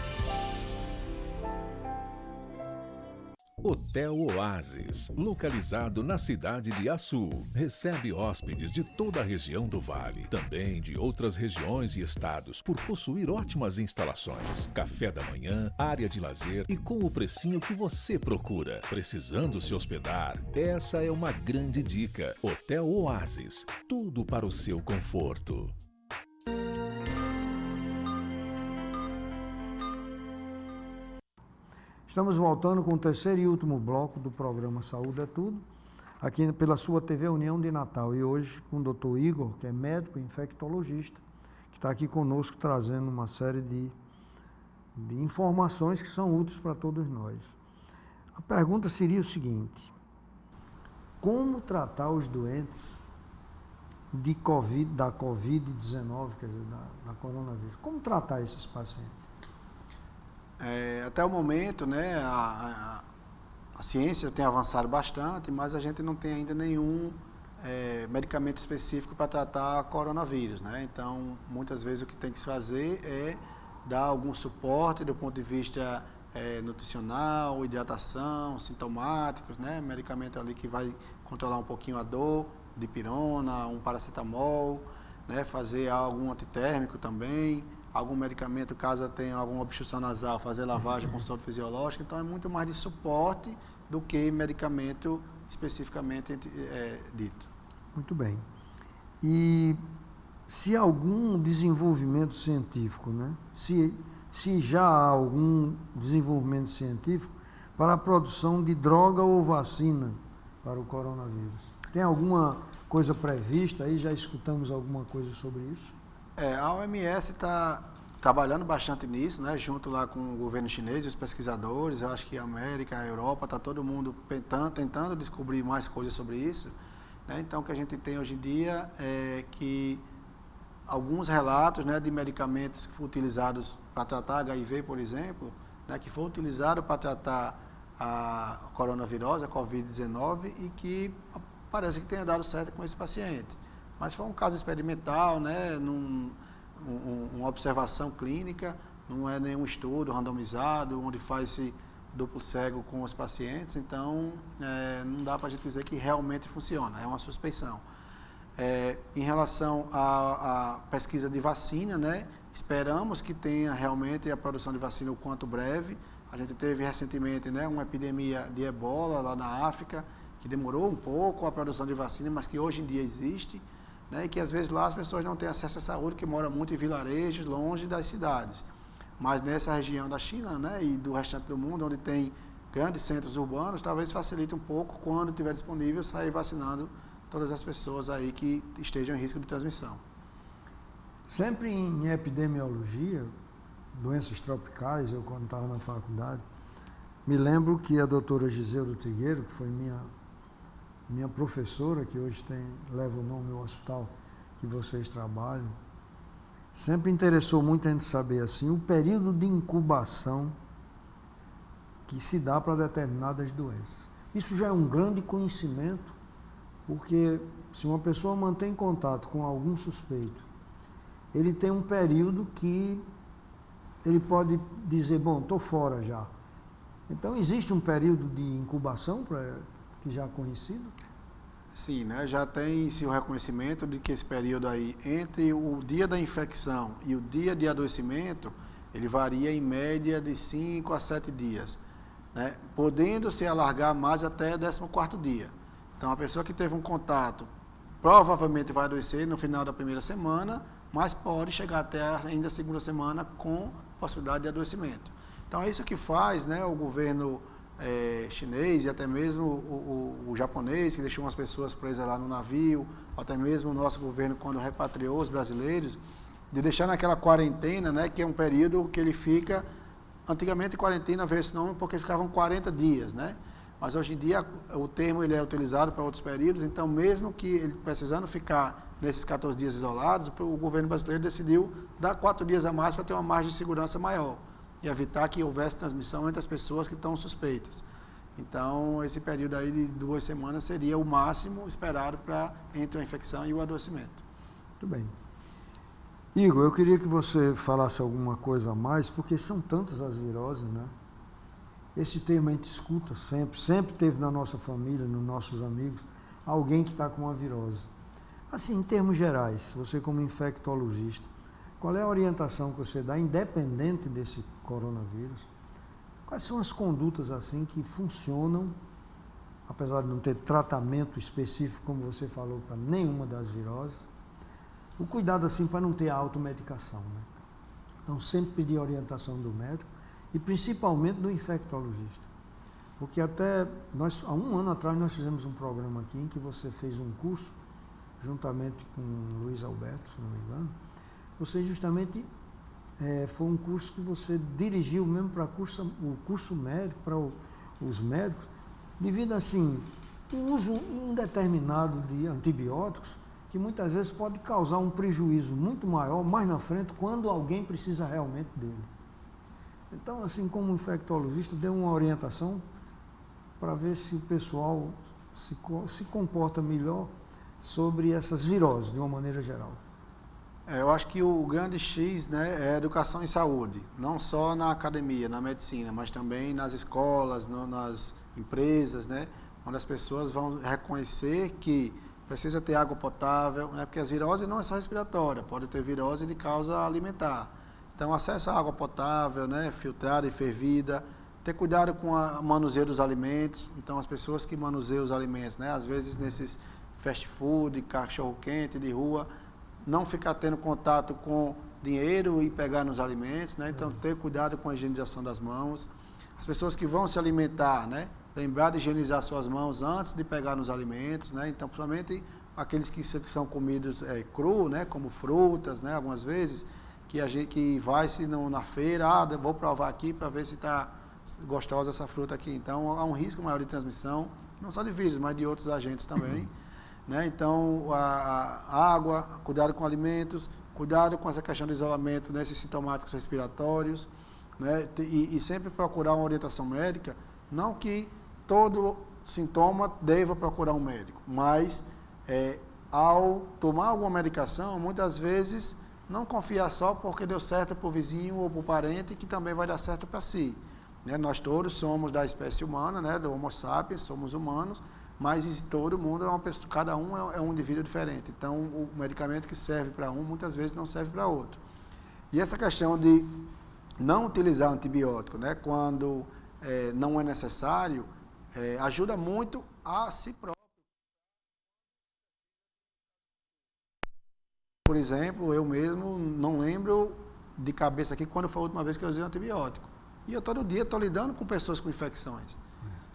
Hotel Oásis, localizado na cidade de Açu, recebe hóspedes de toda a região do Vale, também de outras regiões e estados, por possuir ótimas instalações, café da manhã, área de lazer e com o precinho que você procura. Precisando se hospedar? Essa é uma grande dica. Hotel Oásis, tudo para o seu conforto. Estamos voltando com o terceiro e último bloco do programa Saúde é Tudo, aqui pela sua TV União de Natal. E hoje com o Dr. Igor, que é médico e infectologista, que está aqui conosco trazendo uma série de informações que são úteis para todos nós. A pergunta seria o seguinte: como tratar os doentes da Covid-19, quer dizer, da coronavírus? Como tratar esses pacientes? Até o momento, né, a ciência tem avançado bastante, mas a gente não tem ainda nenhum medicamento específico para tratar coronavírus, né? Então, muitas vezes o que tem que se fazer é dar algum suporte do ponto de vista nutricional, hidratação, sintomáticos, né? Medicamento ali que vai controlar um pouquinho a dor, dipirona, um paracetamol, né? Fazer algum antitérmico também, algum medicamento, caso tenha alguma obstrução nasal, fazer lavagem com soro fisiológico. Então, é muito mais de suporte do que medicamento especificamente dito. Muito bem. E se há algum desenvolvimento científico, né? Se já há algum desenvolvimento científico para a produção de droga ou vacina para o coronavírus? Tem alguma coisa prevista aí? Já escutamos alguma coisa sobre isso? A OMS está trabalhando bastante nisso, né, junto lá com o governo chinês e os pesquisadores. Eu acho que a América, a Europa, está todo mundo tentando descobrir mais coisas sobre isso, né? Então, o que a gente tem hoje em dia é que alguns relatos, né, de medicamentos que foram utilizados para tratar HIV, por exemplo, né, que foram utilizados para tratar a coronavirose, a Covid-19, e que parece que tenha dado certo com esse paciente. Mas foi um caso experimental, né, uma observação clínica, não é nenhum estudo randomizado, onde faz-se duplo cego com os pacientes, então não dá para a gente dizer que realmente funciona, é uma suspeição. Em relação à pesquisa de vacina, né, esperamos que tenha realmente a produção de vacina o quanto breve. A gente teve recentemente, né, uma epidemia de ebola lá na África, que demorou um pouco a produção de vacina, mas que hoje em dia existe, né, e que às vezes lá as pessoas não têm acesso à saúde, que moram muito em vilarejos, longe das cidades. Mas nessa região da China, né, e do restante do mundo, onde tem grandes centros urbanos, talvez facilite um pouco, quando estiver disponível, sair vacinando todas as pessoas aí que estejam em risco de transmissão. Sempre em epidemiologia, doenças tropicais, eu quando estava na faculdade, me lembro que a doutora Giseudo Trigueiro, que foi minha professora, que hoje leva o nome do hospital que vocês trabalham, sempre interessou muito a gente saber assim, o período de incubação que se dá para determinadas doenças. Isso já é um grande conhecimento, porque se uma pessoa mantém contato com algum suspeito, ele tem um período que ele pode dizer, bom, estou fora já. Então, existe um período de incubação que já é conhecido? Sim, né? Já tem-se o reconhecimento de que esse período aí, entre o dia da infecção e o dia de adoecimento, ele varia em média de 5 a 7 dias, né? Podendo se alargar mais até o 14º dia. Então, a pessoa que teve um contato provavelmente vai adoecer no final da primeira semana, mas pode chegar até ainda a segunda semana com possibilidade de adoecimento. Então, é isso que faz, né, o governo chinês e até mesmo o japonês, que deixou umas pessoas presas lá no navio, até mesmo o nosso governo, quando repatriou os brasileiros, de deixar naquela quarentena, né, que é um período que ele fica, antigamente quarentena veio esse nome porque ficavam 40 dias, né? Mas hoje em dia o termo ele é utilizado para outros períodos, então mesmo que ele precisando ficar nesses 14 dias isolados, o governo brasileiro decidiu dar 4 dias a mais para ter uma margem de segurança maior e evitar que houvesse transmissão entre as pessoas que estão suspeitas. Então, esse período aí de 2 semanas seria o máximo esperado para entre a infecção e o adoecimento. Muito bem. Igor, eu queria que você falasse alguma coisa a mais, porque são tantas as viroses, né? Esse termo a gente escuta sempre teve na nossa família, nos nossos amigos, alguém que está com uma virose. Assim, em termos gerais, você como infectologista, qual é a orientação que você dá, independente desse coronavírus? Quais são as condutas assim que funcionam, apesar de não ter tratamento específico, como você falou, para nenhuma das viroses? O cuidado assim para não ter automedicação, né? Então, sempre pedir orientação do médico e principalmente do infectologista. Porque até há 1 ano atrás, nós fizemos um programa aqui em que você fez um curso, juntamente com o Luiz Alberto, se não me engano. Você justamente foi um curso que você dirigiu mesmo para o curso médico, para os médicos, devido assim, o uso indeterminado de antibióticos, que muitas vezes pode causar um prejuízo muito maior mais na frente, quando alguém precisa realmente dele. Então, assim, como infectologista, dê uma orientação para ver se o pessoal se comporta melhor sobre essas viroses, de uma maneira geral. Eu acho que o grande X, né, é a educação em saúde, não só na academia, na medicina, mas também nas escolas, nas empresas, né, onde as pessoas vão reconhecer que precisa ter água potável, né, porque as viroses não é só respiratória, pode ter virose de causa alimentar. Então, acesso à água potável, né, filtrada e fervida, ter cuidado com o manuseio dos alimentos. Então, as pessoas que manuseiam os alimentos, né, às vezes nesses fast food, cachorro-quente de rua, não ficar tendo contato com dinheiro e pegar nos alimentos, né? Então, ter cuidado com a higienização das mãos. As pessoas que vão se alimentar, né, lembrar de higienizar suas mãos antes de pegar nos alimentos, né? Então, principalmente aqueles que são comidos cru, né, como frutas, né, algumas vezes, que vai-se na feira, vou provar aqui para ver se está gostosa essa fruta aqui. Então, há um risco maior de transmissão, não só de vírus, mas de outros agentes também. Né? Então, a água, cuidado com alimentos, cuidado com essa questão de isolamento nesses sintomáticos respiratórios, né? E sempre procurar uma orientação médica, não que todo sintoma, deva procurar um médico. Mas, ao tomar alguma medicação, muitas vezes, não confiar só porque deu certo para o vizinho ou para o parente, que também vai dar certo para si. Né? Nós todos somos da espécie humana, né? Do Homo sapiens, somos humanos, mas todo mundo é uma pessoa, cada um é um indivíduo diferente. Então, o medicamento que serve para um, muitas vezes não serve para outro. E essa questão de não utilizar antibiótico, né? Quando não é necessário, ajuda muito a si próprio. Por exemplo, eu mesmo não lembro de cabeça aqui quando foi a última vez que eu usei um antibiótico. E eu todo dia estou lidando com pessoas com infecções.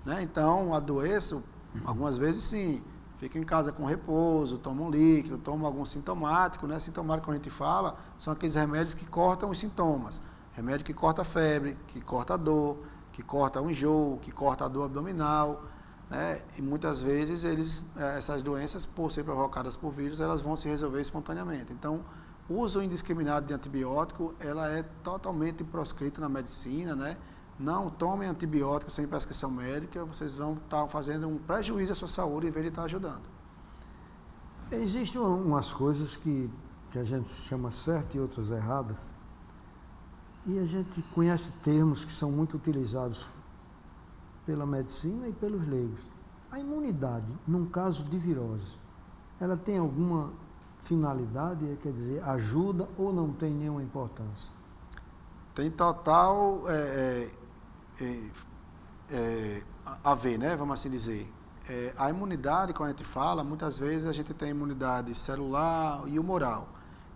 Né? Então, adoeço, algumas vezes sim, fico em casa com repouso, tomo um líquido, tomo algum sintomático. Né? Sintomático, quando a gente fala, são aqueles remédios que cortam os sintomas. Remédio que corta a febre, que corta a dor, que corta o enjoo, que corta a dor abdominal. Né? E muitas vezes essas doenças, por serem provocadas por vírus, elas vão se resolver espontaneamente. Então, o uso indiscriminado de antibiótico, ela é totalmente proscrita na medicina, né? Não tomem antibiótico sem prescrição médica, vocês vão estar fazendo um prejuízo à sua saúde em vez de estar ajudando. Existem umas coisas que a gente chama certo e outras erradas, e a gente conhece termos que são muito utilizados pela medicina e pelos leigos. A imunidade, num caso de virose, ela tem alguma finalidade, quer dizer, ajuda ou não tem nenhuma importância? Tem total a ver, né? Vamos assim dizer. A imunidade, quando a gente fala, muitas vezes a gente tem imunidade celular e humoral.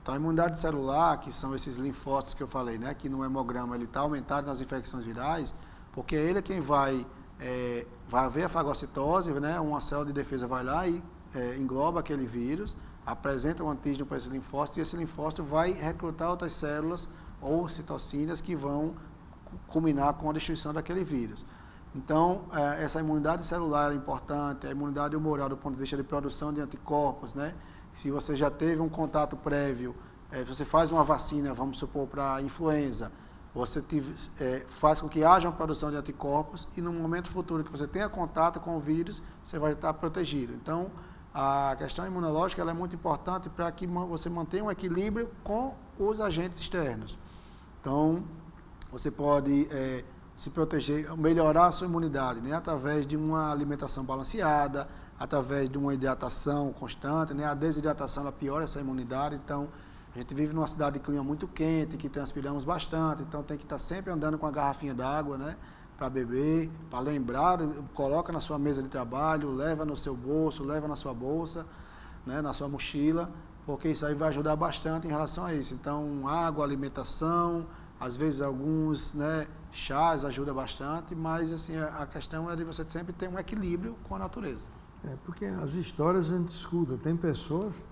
Então, a imunidade celular, que são esses linfócitos que eu falei, né? Que no hemograma ele está aumentado nas infecções virais, porque ele é quem vai haver a fagocitose, né? Uma célula de defesa vai lá e engloba aquele vírus, apresenta um antígeno para esse linfócito e esse linfócito vai recrutar outras células ou citocinas que vão culminar com a destruição daquele vírus. Então, essa imunidade celular é importante, a imunidade humoral do ponto de vista de produção de anticorpos, né? Se você já teve um contato prévio, você faz uma vacina, vamos supor, para influenza, você faz com que haja uma produção de anticorpos e no momento futuro que você tenha contato com o vírus, você vai estar protegido. Então, a questão imunológica ela é muito importante para que você mantenha um equilíbrio com os agentes externos. Então, você pode se proteger, melhorar a sua imunidade, né? Através de uma alimentação balanceada, através de uma hidratação constante, né? A desidratação ela piora essa imunidade, então a gente vive numa cidade de clima muito quente, que transpiramos bastante, então tem que estar sempre andando com a garrafinha d'água, né? Para beber, para lembrar, coloca na sua mesa de trabalho, leva no seu bolso, leva na sua bolsa, né? Na sua mochila, porque isso aí vai ajudar bastante em relação a isso. Então, água, alimentação, às vezes alguns, né, chás ajuda bastante, mas assim, a questão é de você sempre ter um equilíbrio com a natureza. Porque as histórias a gente escuta, tem pessoas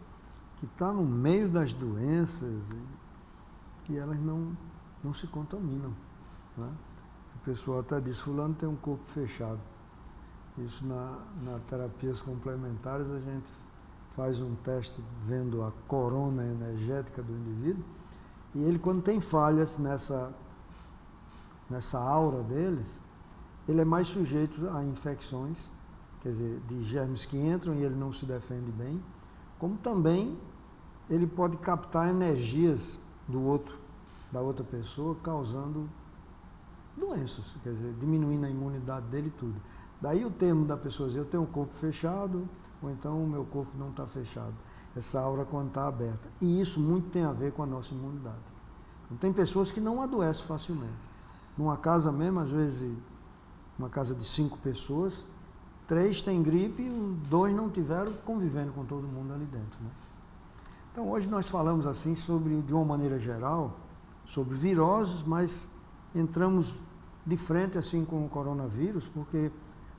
que estão no meio das doenças e elas não se contaminam. Né? O pessoal até diz, fulano tem um corpo fechado. Isso na terapias complementares a gente faz um teste vendo a corona energética do indivíduo e ele quando tem falhas nessa aura deles, ele é mais sujeito a infecções, quer dizer, de germes que entram e ele não se defende bem, como também ele pode captar energias da outra pessoa, causando doenças, quer dizer, diminuindo a imunidade dele e tudo. Daí o termo da pessoa dizer, eu tenho um corpo fechado, ou então o meu corpo não está fechado. Essa aura quando está aberta. E isso muito tem a ver com a nossa imunidade. Então, tem pessoas que não adoecem facilmente. Numa casa mesmo, às vezes, uma casa de 5 pessoas, 3 têm gripe e 2 não tiveram, convivendo com todo mundo ali dentro. Né? Então, hoje nós falamos assim de uma maneira geral, sobre viroses, mas entramos de frente assim com o coronavírus, porque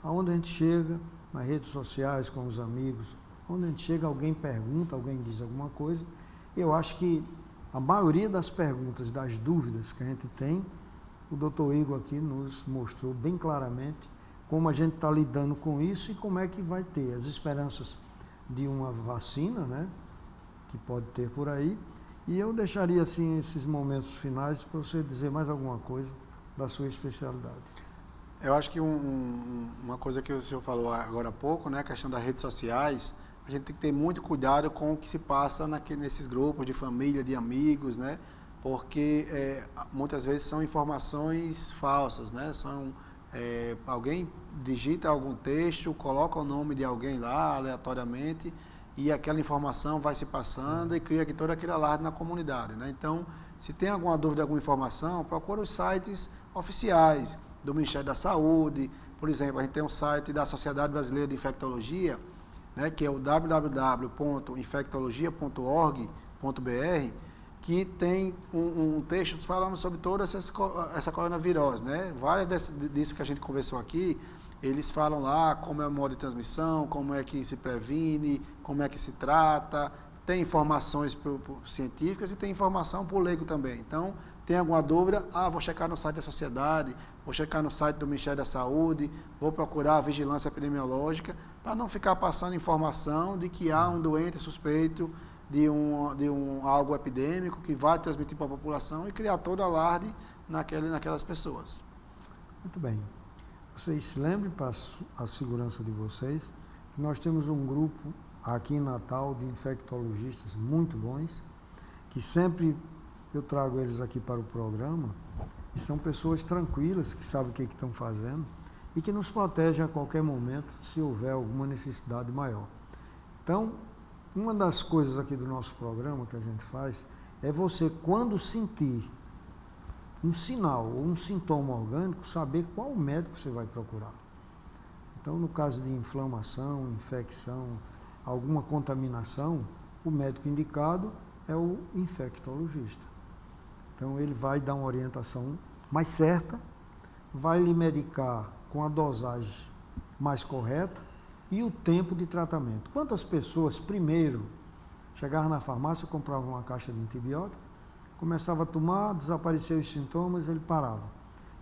aonde a gente chega, nas redes sociais, com os amigos, onde a gente chega, alguém pergunta, alguém diz alguma coisa, eu acho que a maioria das perguntas, das dúvidas que a gente tem, o doutor Igor aqui nos mostrou bem claramente como a gente está lidando com isso e como é que vai ter as esperanças de uma vacina, né, que pode ter por aí. E eu deixaria assim esses momentos finais para você dizer mais alguma coisa da sua especialidade. Eu acho que uma coisa que o senhor falou agora há pouco, né, a questão das redes sociais, a gente tem que ter muito cuidado com o que se passa nesses grupos de família, de amigos, né, porque muitas vezes são informações falsas, né, alguém digita algum texto, coloca o nome de alguém lá aleatoriamente e aquela informação vai se passando e cria todo aquele alarde na comunidade, né. Então, se tem alguma dúvida, alguma informação, procura os sites oficiais do Ministério da Saúde. Por exemplo, a gente tem um site da Sociedade Brasileira de Infectologia, né, que é o www.infectologia.org.br, que tem um texto falando sobre toda essa coronavirose, né? Várias disso que a gente conversou aqui, eles falam lá como é o modo de transmissão, como é que se previne, como é que se trata. Tem informações científicas e tem informação para o leigo também. Então, tem alguma dúvida? Vou checar no site da sociedade, vou checar no site do Ministério da Saúde, vou procurar a vigilância epidemiológica, para não ficar passando informação de que há um doente suspeito de algo epidêmico que vai transmitir para a população e criar todo alarde naquelas pessoas. Muito bem. Vocês se lembrem, para a segurança de vocês, que nós temos um grupo aqui em Natal de infectologistas muito bons, que sempre eu trago eles aqui para o programa, e são pessoas tranquilas, que sabem o que estão fazendo, e que nos protegem a qualquer momento, se houver alguma necessidade maior. Então, uma das coisas aqui do nosso programa que a gente faz, é você, quando sentir um sinal ou um sintoma orgânico, saber qual médico você vai procurar. Então, no caso de inflamação, infecção, alguma contaminação, o médico indicado é o infectologista. Então, ele vai dar uma orientação mais certa, vai lhe medicar com a dosagem mais correta e o tempo de tratamento. Quantas pessoas, primeiro, chegavam na farmácia, compravam uma caixa de antibiótico, começava a tomar, desapareciam os sintomas, ele parava.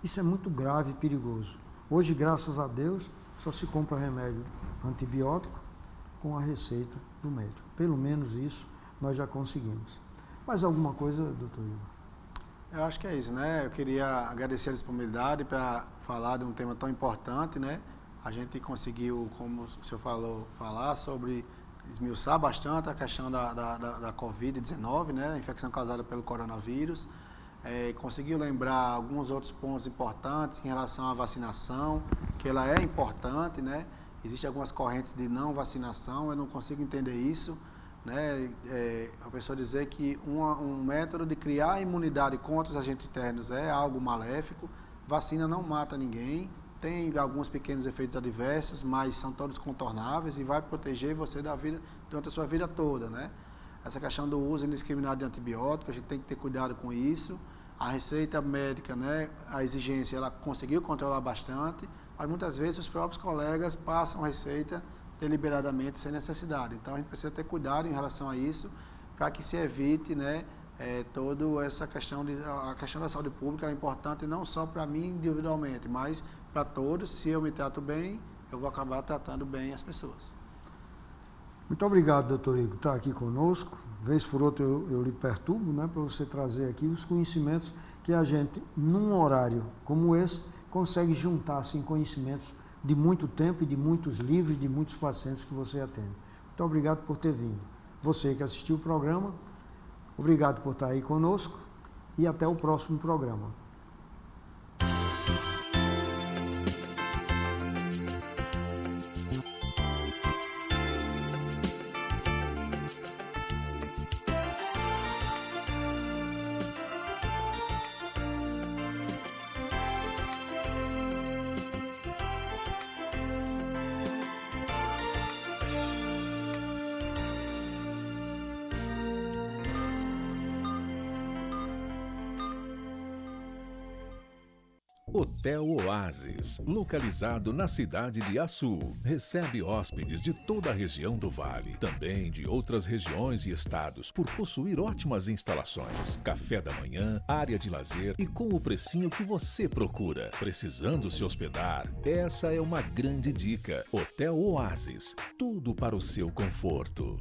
Isso é muito grave e perigoso. Hoje, graças a Deus, só se compra remédio antibiótico com a receita do médico. Pelo menos isso nós já conseguimos. Mais alguma coisa, doutor Igor? Eu acho que é isso, né? Eu queria agradecer a disponibilidade para falar de um tema tão importante, né? A gente conseguiu, como o senhor falou, falar sobre, esmiuçar bastante a questão da Covid-19, né? A infecção causada pelo coronavírus. Conseguiu lembrar alguns outros pontos importantes em relação à vacinação, que ela é importante, né? Existem algumas correntes de não vacinação, eu não consigo entender isso, né? A pessoa dizer que um método de criar imunidade contra os agentes externos é algo maléfico. Vacina não mata ninguém, tem alguns pequenos efeitos adversos, mas são todos contornáveis e vai proteger você da vida durante a sua vida toda, né? Essa questão do uso indiscriminado de antibióticos, a gente tem que ter cuidado com isso. A receita médica, né, a exigência, ela conseguiu controlar bastante, mas muitas vezes os próprios colegas passam a receita deliberadamente sem necessidade. Então a gente precisa ter cuidado em relação a isso, para que se evite, né, toda essa questão a questão da saúde pública é importante não só para mim individualmente, mas para todos. Se eu me trato bem, eu vou acabar tratando bem as pessoas. Muito obrigado, doutor Igor, por estar aqui conosco. Vez por outra eu lhe perturbo, né, para você trazer aqui os conhecimentos que a gente, num horário como esse, consegue juntar assim, conhecimentos de muito tempo e de muitos livros, de muitos pacientes que você atende. Muito obrigado por ter vindo. Você que assistiu o programa, obrigado por estar aí conosco e até o próximo programa. Hotel Oasis, localizado na cidade de Açu, recebe hóspedes de toda a região do Vale, também de outras regiões e estados, por possuir ótimas instalações, café da manhã, área de lazer e com o precinho que você procura. Precisando se hospedar? Essa é uma grande dica. Hotel Oasis, tudo para o seu conforto.